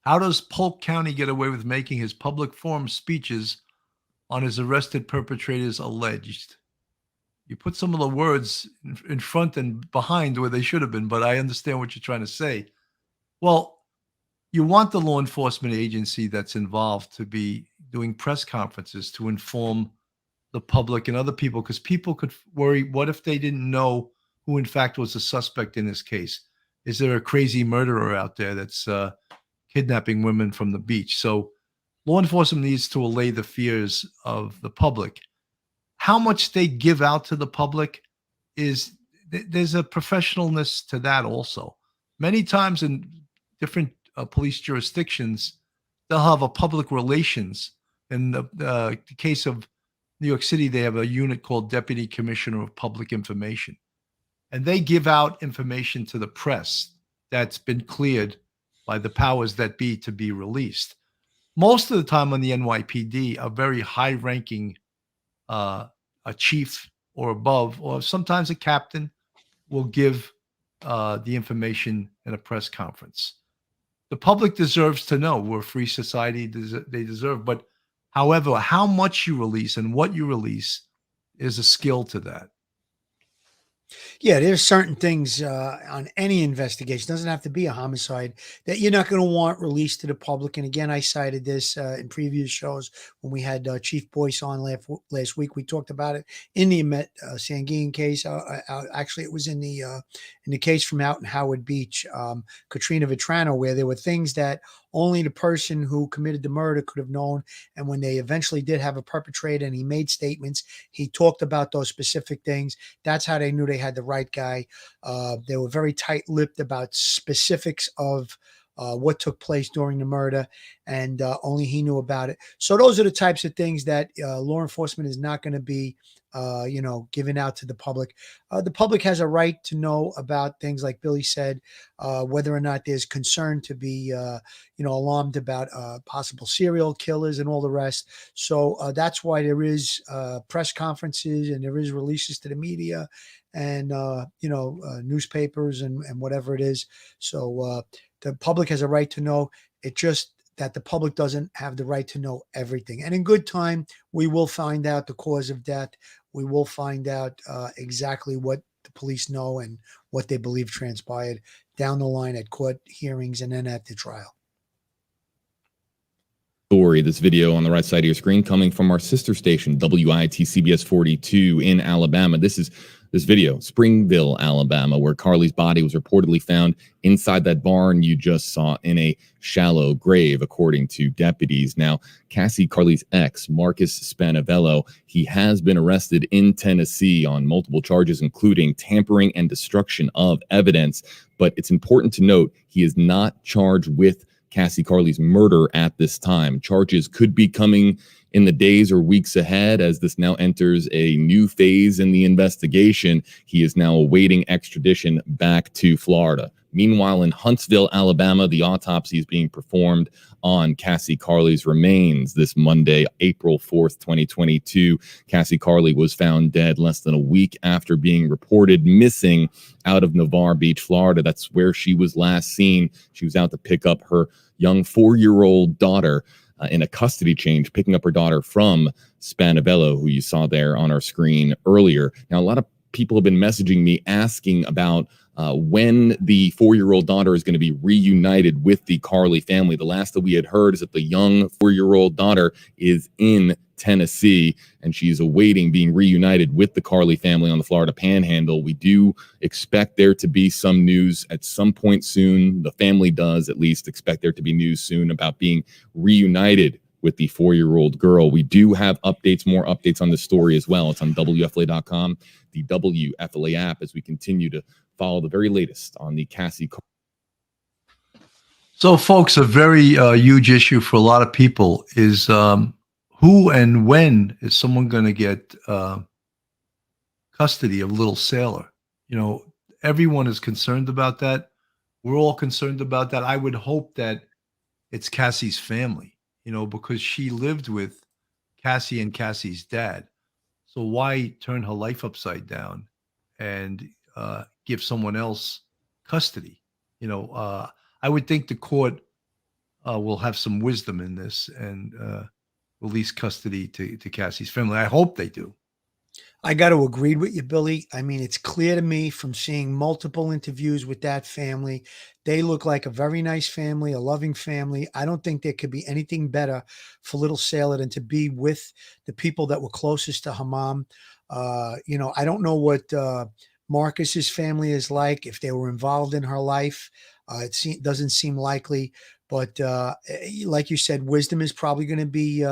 How does Polk County get away with making his public forum speeches on his arrested perpetrators alleged? You put some of the words in front and behind where they should have been, but I understand what you're trying to say. Well, you want the law enforcement agency that's involved to be doing press conferences to inform the public and other people, because people could worry, what if they didn't know who in fact was a suspect in this case? Is there a crazy murderer out there that's kidnapping women from the beach? So law enforcement needs to allay the fears of the public. How much they give out to the public there's a professionalness to that also. Many times in different police jurisdictions, they'll have a public relations. In the case of New York City, they have a unit called Deputy Commissioner of Public Information. And they give out information to the press that's been cleared by the powers that be to be released. most of the time on the NYPD, a very high-ranking a chief or above, or sometimes a captain, will give the information in a press conference. The public deserves to know. We're a free society. They deserve. But however, how much you release and what you release is a skill to that. Yeah, there's certain things on any investigation, doesn't have to be a homicide, that you're not going to want released to the public. And again, I cited this in previous shows when we had Chief Boyce on last week. We talked about it in the Sanguine case. Actually, it was in the case from out in Howard Beach, Katrina Vetrano, where there were things that only the person who committed the murder could have known. And when they eventually did have a perpetrator and he made statements, he talked about those specific things. That's how they knew they had the right guy. They were very tight-lipped about specifics of what took place during the murder, and only he knew about it. So those are the types of things that law enforcement is not going to be given out to the public. The public has a right to know about things like Billy said, whether or not there's concern to be, alarmed about possible serial killers and all the rest. So that's why there is press conferences and there is releases to the media and, newspapers and whatever it is. So the public has a right to know. It just that the public doesn't have the right to know everything. And in good time, we will find out the cause of death. We will find out exactly what the police know and what they believe transpired down the line at court hearings and then at the trial. This video on the right side of your screen coming from our sister station, WIT CBS 42 in Alabama. This video, Springville, Alabama, where Carli's body was reportedly found inside that barn you just saw in a shallow grave, according to deputies. Now, Cassi Carli's ex, Marcus Spanevelo, he has been arrested in Tennessee on multiple charges, including tampering and destruction of evidence. But it's important to note he is not charged with Cassi Carli's murder at this time. Charges could be coming in the days or weeks ahead as this now enters a new phase in the investigation. He is now awaiting extradition back to Florida. Meanwhile, in Huntsville, Alabama, the autopsy is being performed on Cassi Carli's remains this Monday, April 4th, 2022. Cassi Carli was found dead less than a week after being reported missing out of Navarre Beach, Florida. That's where she was last seen. She was out to pick up her young 4-year-old daughter in a custody change, picking up her daughter from Spanevelo, who you saw there on our screen earlier. Now, a lot of people have been messaging me asking about when the 4-year-old daughter is going to be reunited with the Carli family. The last that we had heard is that the young 4-year-old daughter is in Tennessee, and she's awaiting being reunited with the Carli family on the Florida Panhandle. We do expect there to be some news at some point soon. The family does at least expect there to be news soon about being reunited with the 4-year-old girl. We do have updates, more updates on this story as well. It's on WFLA.com, the WFLA app, as we continue to follow the very latest on the Cassi Carli. So, folks, a very huge issue for a lot of people is who and when is someone going to get custody of Little Sailor? Everyone is concerned about that. We're all concerned about that. I would hope that it's Cassie's family, because she lived with Cassie and Cassie's dad. So why turn her life upside down and give someone else custody? I would think the court will have some wisdom in this and release custody to Cassie's family. I hope they do. I got to agree with you, Billy. I mean, it's clear to me from seeing multiple interviews with that family. They look like a very nice family, a loving family. I don't think there could be anything better for Little Sailor than to be with the people that were closest to her mom. I don't know what Marcus's family is like, if they were involved in her life. It doesn't seem likely. But like you said, wisdom is probably going to be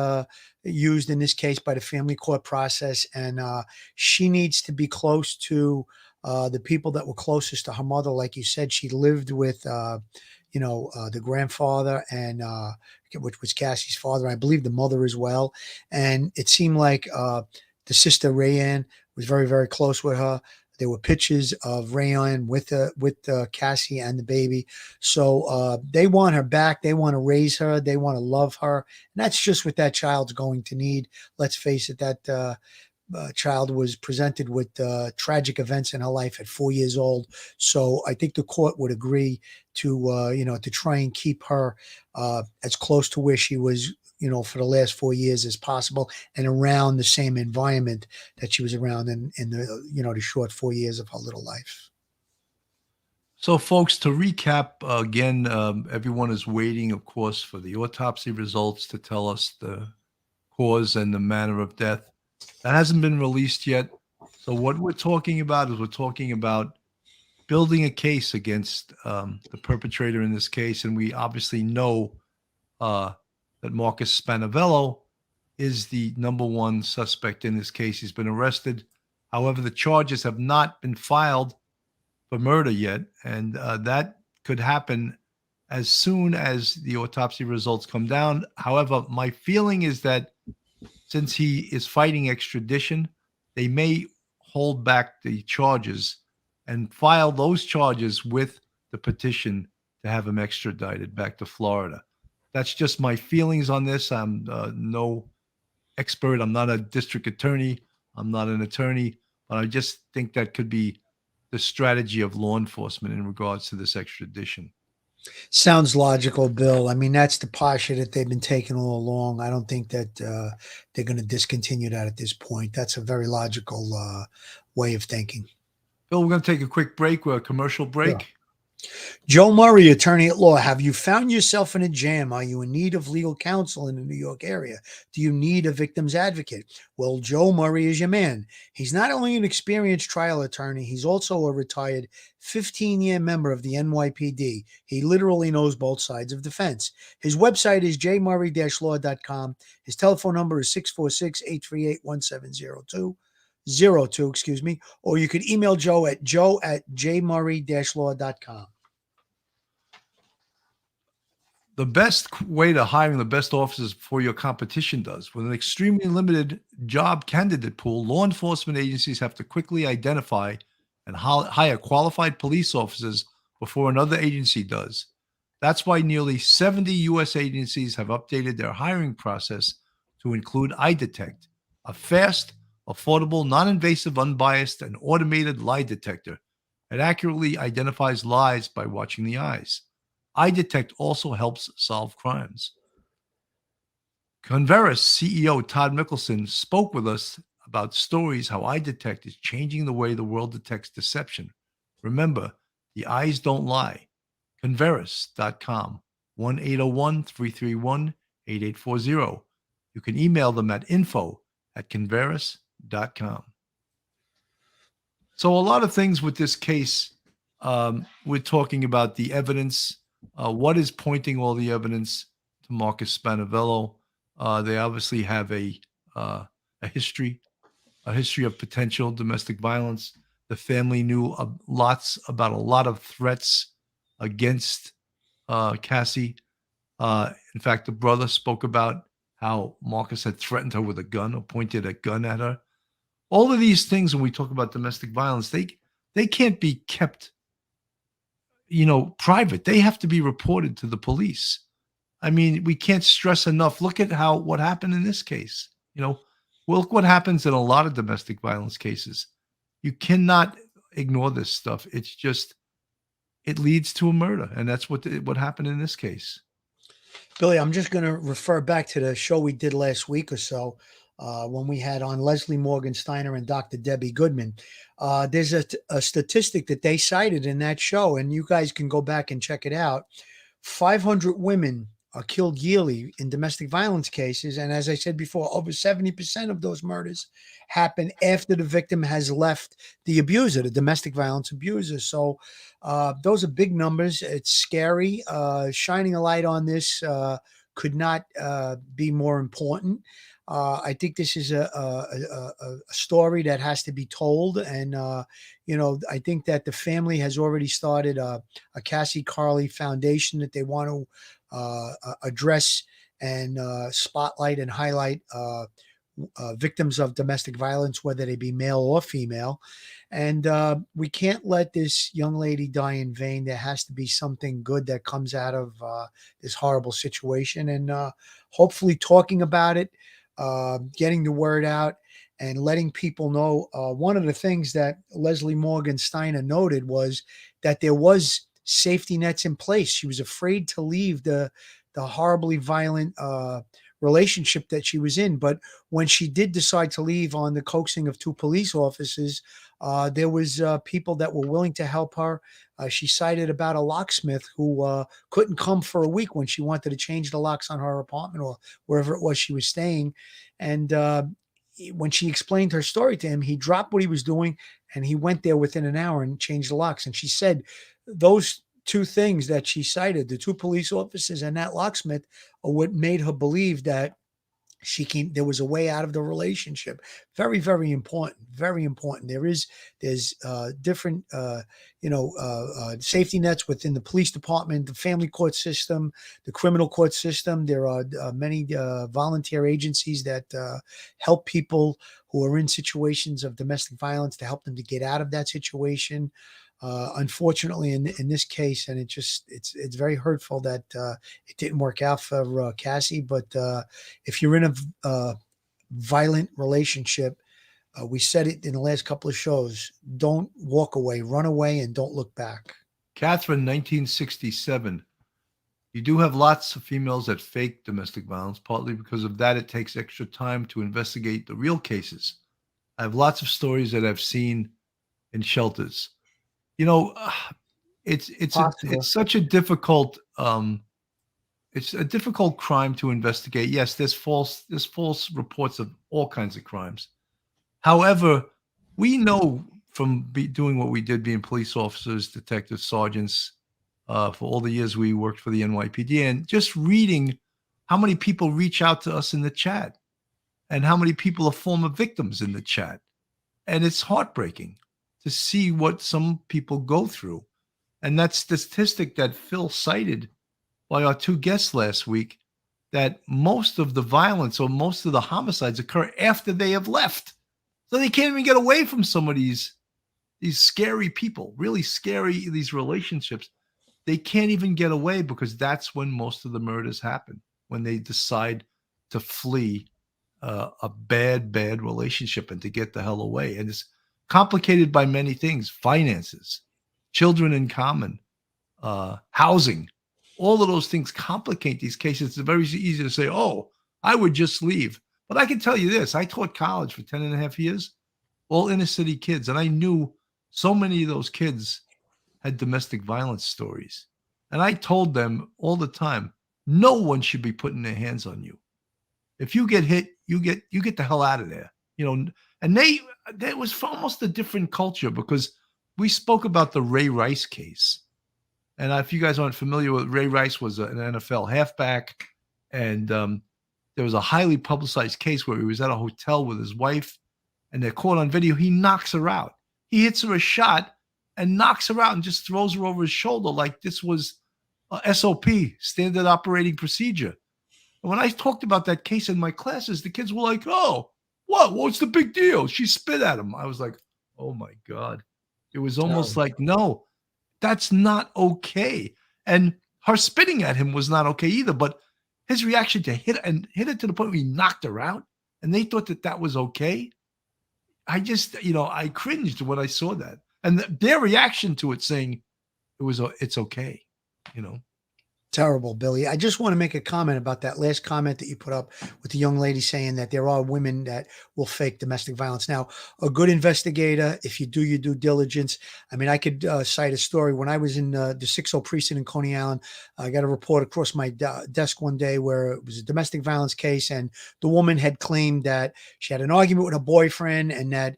used in this case by the family court process. And she needs to be close to the people that were closest to her mother. Like you said, she lived with, the grandfather and which was Cassie's father. I believe the mother as well. And it seemed like the sister Rayanne was very, very close with her. There were pictures of Rayon with Cassie and the baby. So they want her back. They want to raise her. They want to love her. And that's just what that child's going to need. Let's face it, that child was presented with tragic events in her life at 4 years old. So I think the court would agree to, to try and keep her as close to where she was, for the last 4 years as possible, and around the same environment that she was around in the, the short 4 years of her little life. So, folks, to recap again, everyone is waiting, of course, for the autopsy results to tell us the cause and the manner of death. That hasn't been released yet. So what we're talking about is we're talking about building a case against the perpetrator in this case. And we obviously know that Marcus Spanevelo is the number one suspect in this case. He's been arrested. However, the charges have not been filed for murder yet. And that could happen as soon as the autopsy results come down. However, my feeling is that since he is fighting extradition, they may hold back the charges and file those charges with the petition to have him extradited back to Florida. That's just my feelings on this. I'm no expert. I'm not a district attorney. I'm not an attorney. But I just think that could be the strategy of law enforcement in regards to this extradition. Sounds logical, Bill. I mean, that's the posture that they've been taking all along. I don't think that they're going to discontinue that at this point. That's a very logical way of thinking. Bill, we're going to take a quick break. We're a commercial break. Yeah. Joe Murray, attorney at law. Have you found yourself in a jam? Are you in need of legal counsel in the New York area? Do you need a victim's advocate? Well, Joe Murray is your man. He's not only an experienced trial attorney, he's also a retired 15-year member of the NYPD. He literally knows both sides of the fence. His website is jmurray-law.com. His telephone number is 646-838-1702. 02, or you could email Joe at jmurray-law.com. The best way to hiring the best officers for your competition does. With an extremely limited job candidate pool, law enforcement agencies have to quickly identify and hire qualified police officers before another agency does. That's why nearly 70 U.S. agencies have updated their hiring process to include iDetect, a fast, affordable, non-invasive, unbiased, and automated lie detector. It accurately identifies lies by watching the eyes. iDetect also helps solve crimes. Converus CEO Todd Mickelson spoke with us about stories how iDetect is changing the way the world detects deception. Remember, the eyes don't lie. Converus.com, 1-801-331-8840. You can email them at info@converus.com. So a lot of things with this case. We're talking about the evidence. What is pointing all the evidence to Marcus Spanevelo? They obviously have a history of potential domestic violence. The family knew lots about a lot of threats against Cassie. In fact, the brother spoke about how Marcus had threatened her with a gun or pointed a gun at her. All of these things, when we talk about domestic violence, they can't be kept, private. They have to be reported to the police. I mean, we can't stress enough. Look at what happened in this case. Look what happens in a lot of domestic violence cases. You cannot ignore this stuff. It's just, it leads to a murder. And that's what happened in this case. Billy, I'm just going to refer back to the show we did last week or so when we had on Leslie Morgensteiner and Dr. Debbie Goodman. There's a statistic that they cited in that show, and you guys can go back and check it out. 500 women are killed yearly in domestic violence cases. And as I said before, over 70% of those murders happen after the victim has left the abuser, the domestic violence abuser. So those are big numbers. It's scary. Shining a light on this could not be more important. I think this is a story that has to be told. And, I think that the family has already started a Cassi Carli Foundation that they want to address and spotlight and highlight victims of domestic violence, whether they be male or female. And we can't let this young lady die in vain. There has to be something good that comes out of this horrible situation. And hopefully talking about it, getting the word out, and letting people know. One of the things that Leslie Morgan Steiner noted was that there was safety nets in place. She was afraid to leave the horribly violent relationship that she was in. But when she did decide to leave on the coaxing of two police officers, there was people that were willing to help her. She cited about a locksmith who couldn't come for a week when she wanted to change the locks on her apartment or wherever it was she was staying. And when she explained her story to him, he dropped what he was doing and he went there within an hour and changed the locks. And she said those two things that she cited, the two police officers and that locksmith, are what made her believe that there was a way out of the relationship. Very, very important. Very important. There's different, safety nets within the police department, the family court system, the criminal court system. There are many volunteer agencies that help people who are in situations of domestic violence to help them to get out of that situation. Unfortunately, in this case, and it's very hurtful that it didn't work out for Cassie. But if you're in a violent relationship, we said it in the last couple of shows: don't walk away, run away, and don't look back. Catherine, 1967. You do have lots of females that fake domestic violence. Partly because of that, it takes extra time to investigate the real cases. I have lots of stories that I've seen in shelters. It's such a difficult it's a difficult crime to investigate. Yes, there's false reports of all kinds of crimes. However, we know from doing what we did, being police officers, detectives, sergeants, for all the years we worked for the NYPD, and just reading how many people reach out to us in the chat and how many people are former victims in the chat. And it's heartbreaking to see what some people go through. And that statistic that Phil cited by our two guests last week, that most of the violence or most of the homicides occur after they have left. So they can't even get away from some of these scary people, really scary, these relationships. They can't even get away because that's when most of the murders happen, when they decide to flee a bad relationship and to get the hell away. And it's complicated by many things: finances, children in common, housing. All of those things complicate these cases. It's very easy to say, oh, I would just leave. But I can tell you this: I taught college for 10 and a half years, all inner city kids. And I knew so many of those kids had domestic violence stories. And I told them all the time, no one should be putting their hands on you. If you get hit, you get the hell out of there. And there was almost a different culture, because we spoke about the Ray Rice case. And if you guys aren't familiar with Ray Rice, was an NFL halfback. And there was a highly publicized case where he was at a hotel with his wife, and they're caught on video. He knocks her out. He hits her a shot and knocks her out and just throws her over his shoulder like this was a SOP, standard operating procedure. And when I talked about that case in my classes, the kids were like, oh, what's the big deal? She spit at him. I was like, oh my God. It was almost like, no, that's not okay. And her spitting at him was not okay either. But his reaction to hit it to the point where he knocked her out, and they thought that was okay. I just, I cringed when I saw that. And their reaction to it, saying it's okay, Terrible, Billy. I just want to make a comment about that last comment that you put up with the young lady saying that there are women that will fake domestic violence. Now, a good investigator, if you do your due diligence, I mean, I could cite a story. When I was in the 60 precinct in Coney Island, I got a report across my desk one day where it was a domestic violence case, and the woman had claimed that she had an argument with her boyfriend and that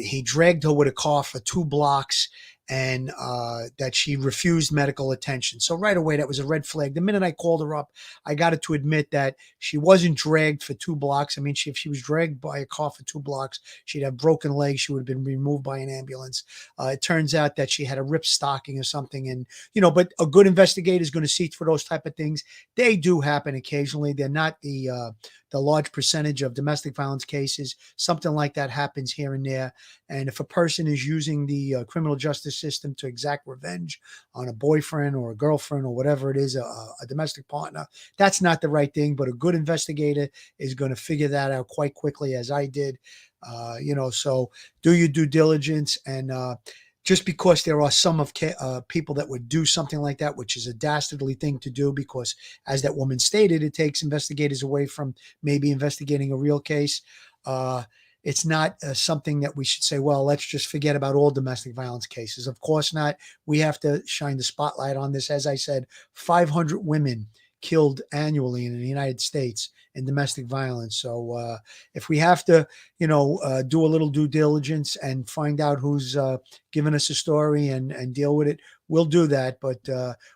he dragged her with a car for 2 blocks, and that she refused medical attention. So right away, that was a red flag. The minute I called her up, I got her to admit that she wasn't dragged for 2 blocks. I mean, if she was dragged by a car for 2 blocks, she'd have broken legs. She would have been removed by an ambulance. It turns out that she had a ripped stocking or something. And, but a good investigator is going to see for those type of things. They do happen occasionally. They're not the the large percentage of domestic violence cases, something like that happens here and there. And if a person is using the criminal justice system to exact revenge on a boyfriend or a girlfriend or whatever it is, a domestic partner, that's not the right thing. But a good investigator is going to figure that out quite quickly, as I did. So do your due diligence. And just because there are some of people that would do something like that, which is a dastardly thing to do, because as that woman stated, it takes investigators away from maybe investigating a real case. It's not something that we should say, well, let's just forget about all domestic violence cases. Of course not. We have to shine the spotlight on this. As I said, 500 women killed annually in the United States in domestic violence. So if we have to, do a little due diligence and find out who's giving us a story and deal with it, we'll do that. But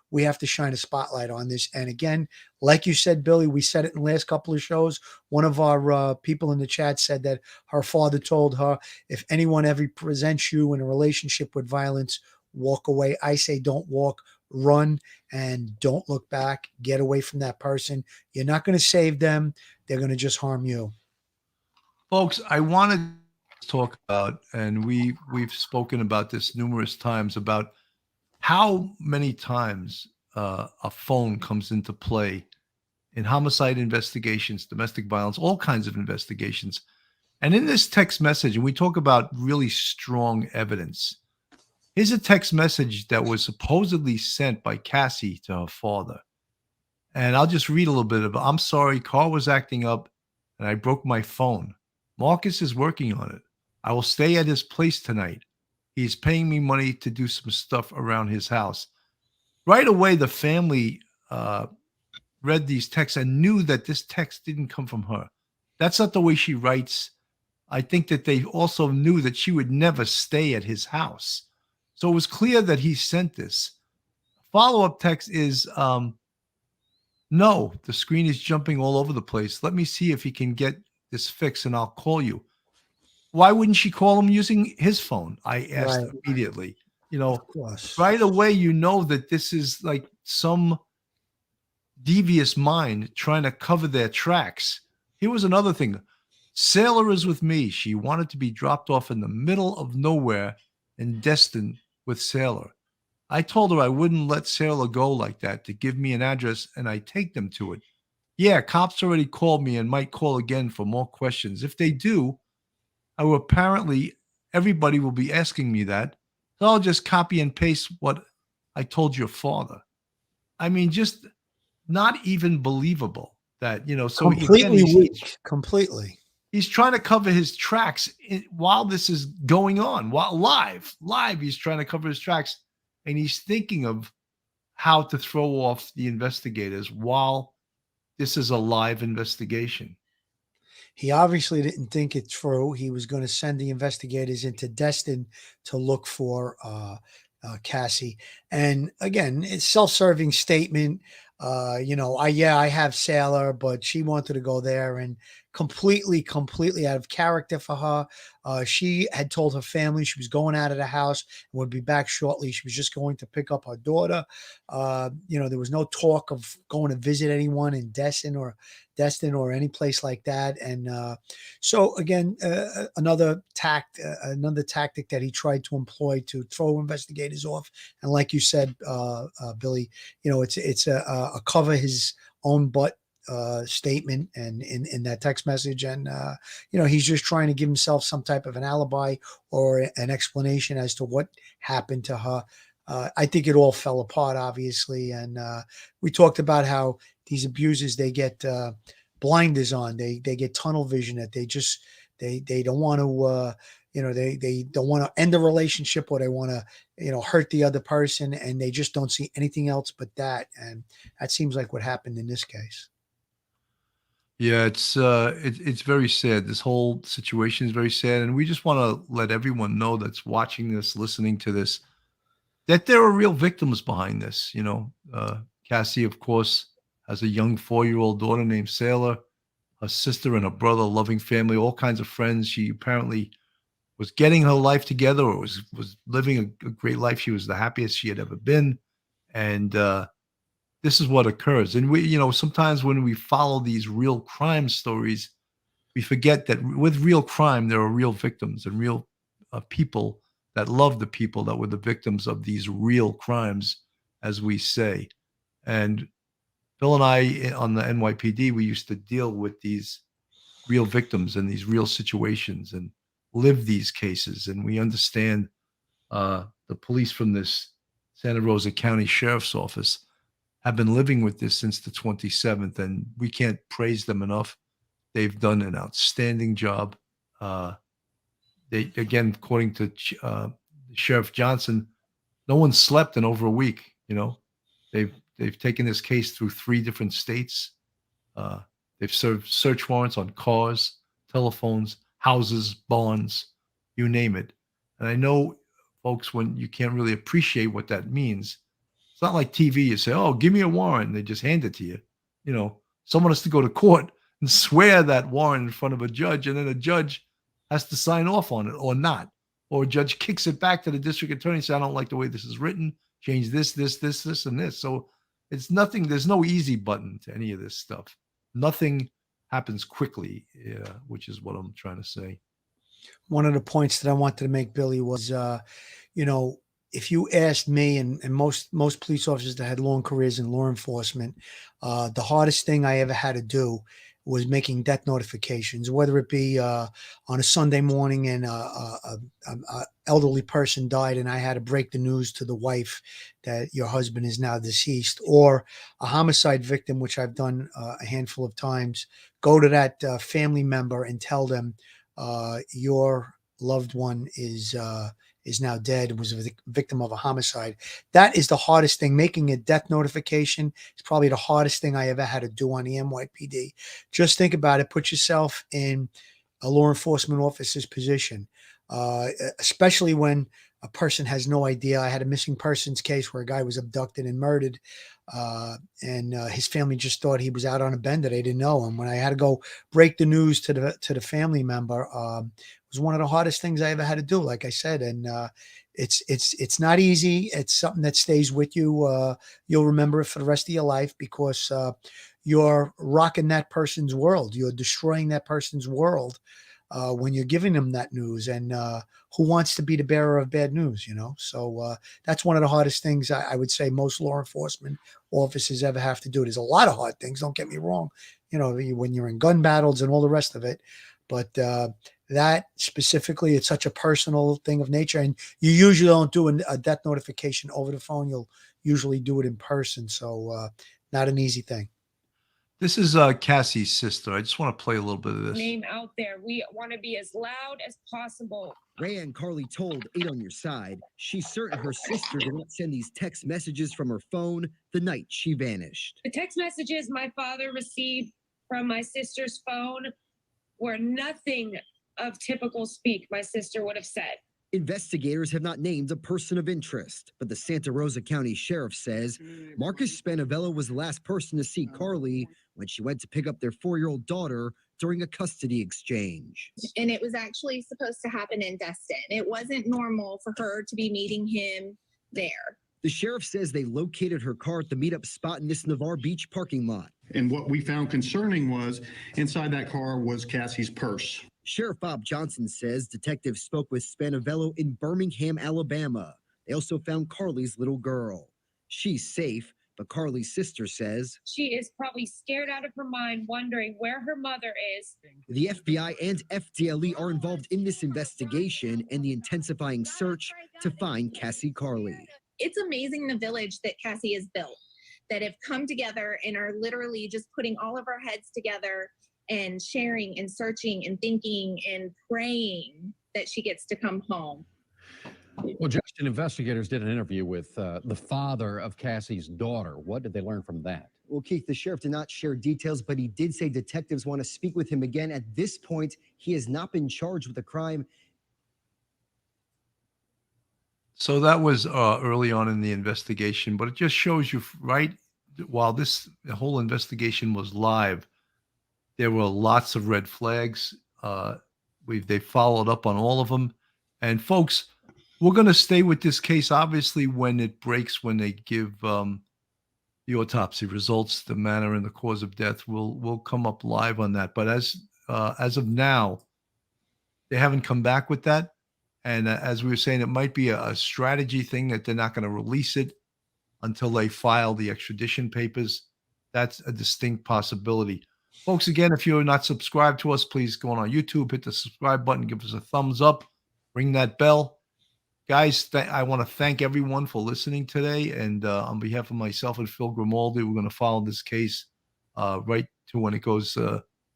we have to shine a spotlight on this. And again, like you said, Billy, we said it in the last couple of shows. One of our people in the chat said that her father told her, if anyone ever presents you in a relationship with violence, walk away. I say don't walk, run, and don't look back. Get away from that person. You're not going to save them. They're going to just harm you. Folks, I wanted to talk about, and we've spoken about this numerous times, about how many times a phone comes into play in homicide investigations, domestic violence, all kinds of investigations. And in this text message, and we talk about really strong evidence, here's a text message that was supposedly sent by Cassie to her father. And I'll just read a little bit of it. I'm sorry, Carl was acting up and I broke my phone. Marcus is working on it. I will stay at his place tonight. He's paying me money to do some stuff around his house. Right away, the family read these texts and knew that this text didn't come from her. That's not the way she writes. I think that they also knew that she would never stay at his house. So it was clear that he sent this. Follow-up text is, no, the screen is jumping all over the place. Let me see if he can get this fixed and I'll call you. Why wouldn't she call him using his phone? I asked immediately. Right away, that this is like some devious mind trying to cover their tracks. Here was another thing. Sailor is with me. She wanted to be dropped off in the middle of nowhere and destined with Sailor. I told her I wouldn't let Sailor go like that, to give me an address and I take them to it. Yeah, cops already called me and might call again for more questions. If they do, apparently everybody will be asking me that. So I'll just copy and paste what I told your father. I mean, just not even believable that, so completely weak, completely. He's trying to cover his tracks while this is going on, while live, he's trying to cover his tracks, and he's thinking of how to throw off the investigators while this is a live investigation. He obviously didn't think it through. He was going to send the investigators into Destin to look for Cassie. And again, it's self-serving statement. I have Sailor, but she wanted to go there, and completely out of character for her. She had told her family she was going out of the house and would be back shortly. She was just going to pick up her daughter. There was no talk of going to visit anyone in Destin or any place like that. And so again, another tactic that he tried to employ to throw investigators off. And like you said, Billy, it's a cover his own butt statement and in that text message. And he's just trying to give himself some type of an alibi or an explanation as to what happened to her. I think it all fell apart, obviously. And we talked about how these abusers, they get blinders on, they get tunnel vision, that they don't want to they don't want to end the relationship, or they want to hurt the other person, and they just don't see anything else but that. And that seems like what happened in this case. Yeah, it's very sad. This whole situation is very sad, and we just want to let everyone know that's watching this, listening to this, that there are real victims behind this. Cassie, of course, has a young 4-year-old daughter named Sailor, her sister and her brother, loving family, all kinds of friends. She apparently was getting her life together, or was living a great life. She was the happiest she had ever been, and this is what occurs. And we, sometimes when we follow these real crime stories, we forget that with real crime, there are real victims and real people that love the people that were the victims of these real crimes, as we say. And Bill and I on the NYPD, we used to deal with these real victims and these real situations and live these cases. And we understand the police from this Santa Rosa County Sheriff's Office have been living with this since the 27th, and we can't praise them enough. They've done an outstanding job. They, again, according to Sheriff Johnson, no one slept in over a week. They've taken this case through 3 different states. They've served search warrants on cars, telephones, houses, barns, you name it. And I know, folks, when you can't really appreciate what that means, it's not like TV. You say, "Oh, give me a warrant," and they just hand it to you. Someone has to go to court and swear that warrant in front of a judge, and then a judge has to sign off on it or not. Or a judge kicks it back to the district attorney and says, "I don't like the way this is written. Change this, and this." So it's nothing. There's no easy button to any of this stuff. Nothing happens quickly, which is what I'm trying to say. One of the points that I wanted to make, Billy, was, if you asked me and most police officers that had long careers in law enforcement, the hardest thing I ever had to do was making death notifications, whether it be on a Sunday morning and an elderly person died and I had to break the news to the wife that your husband is now deceased, or a homicide victim, which I've done a handful of times. Go to that family member and tell them your loved one is now dead and was a victim of a homicide. That is the hardest thing. Making a death notification is probably the hardest thing I ever had to do on the NYPD. Just think about it. Put yourself in a law enforcement officer's position, especially when a person has no idea. I had a missing persons case where a guy was abducted and murdered, and his family just thought he was out on a bender. They didn't know him. When I had to go break the news to the family member, was one of the hardest things I ever had to do, like I said. And it's not easy. It's something that stays with you. You'll remember it for the rest of your life because you're rocking that person's world. You're destroying that person's world when you're giving them that news. And who wants to be the bearer of bad news, So that's one of the hardest things I would say most law enforcement officers ever have to do. There's a lot of hard things, don't get me wrong, when you're in gun battles and all the rest of it. But that specifically, it's such a personal thing of nature. And you usually don't do a death notification over the phone. You'll usually do it in person. So not an easy thing. This is Cassie's sister. I just want to play a little bit of this. Name out there. We want to be as loud as possible. Rayanne Carli told 8 on Your Side she's certain her sister did not send these text messages from her phone the night she vanished. The text messages my father received from my sister's phone were nothing of typical speak my sister would have said. Investigators have not named a person of interest, but the Santa Rosa County Sheriff says Marcus Spanevelo was the last person to see Carli when she went to pick up their 4-year-old daughter during a custody exchange. And it was actually supposed to happen in Destin. It wasn't normal for her to be meeting him there. The sheriff says they located her car at the meetup spot in this Navarre Beach parking lot. And what we found concerning was inside that car was Cassie's purse. Sheriff Bob Johnson says detectives spoke with Spanevelo in Birmingham, Alabama. They also found Carli's little girl. She's safe, but Carli's sister says she is probably scared out of her mind, wondering where her mother is. The FBI and FDLE are involved in this investigation and the intensifying search to find Cassi Carli. It's amazing the village that Cassie has built, that have come together and are literally just putting all of our heads together and sharing and searching and thinking and praying that she gets to come home. Well, Justin, investigators did an interview with the father of Cassie's daughter. What did they learn from that? Well, Keith, the sheriff did not share details, but he did say detectives want to speak with him again. At this point, he has not been charged with the crime. So that was early on in the investigation, but it just shows you, right, while this whole investigation was live, there were lots of red flags. They followed up on all of them. And folks, we're going to stay with this case, obviously, when it breaks, when they give the autopsy results, the manner and the cause of death. We'll come up live on that. But as of now, they haven't come back with that. And as we were saying, it might be a strategy thing that they're not going to release it until they file the extradition papers. That's a distinct possibility. Folks, again, if you're not subscribed to us, please go on our YouTube, hit the subscribe button, give us a thumbs up, ring that bell. Guys, I want to thank everyone for listening today. And on behalf of myself and Phil Grimaldi, we're going to follow this case right to when it goes,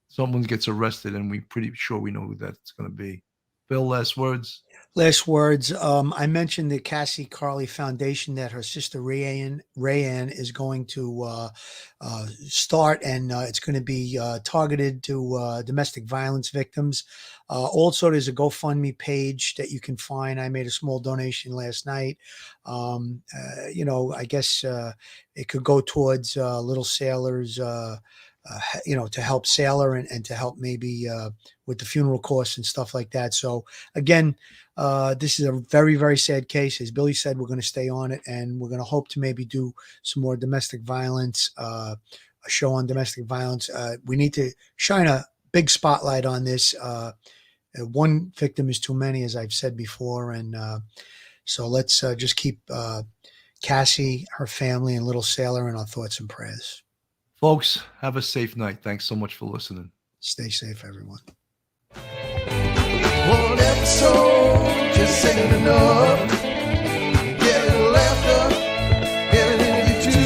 someone gets arrested, and we're pretty sure we know who that's going to be. Phil, last words? Last words. I mentioned the Cassi Carli Foundation that her sister Rayanne is going to start, and it's going to be targeted to domestic violence victims. Also, there's a GoFundMe page that you can find. I made a small donation last night. I guess it could go towards Little Sailors, to help Sailor and to help maybe with the funeral costs and stuff like that. So again, this is a very, very sad case. As Billy said, we're going to stay on it, and we're going to hope to maybe do some more domestic violence, a show on domestic violence. We need to shine a big spotlight on this. One victim is too many, as I've said before. And so let's just keep Cassie, her family, and Little Sailor in our thoughts and prayers. Folks, have a safe night. Thanks so much for listening. Stay safe, everyone. One episode just ain't enough.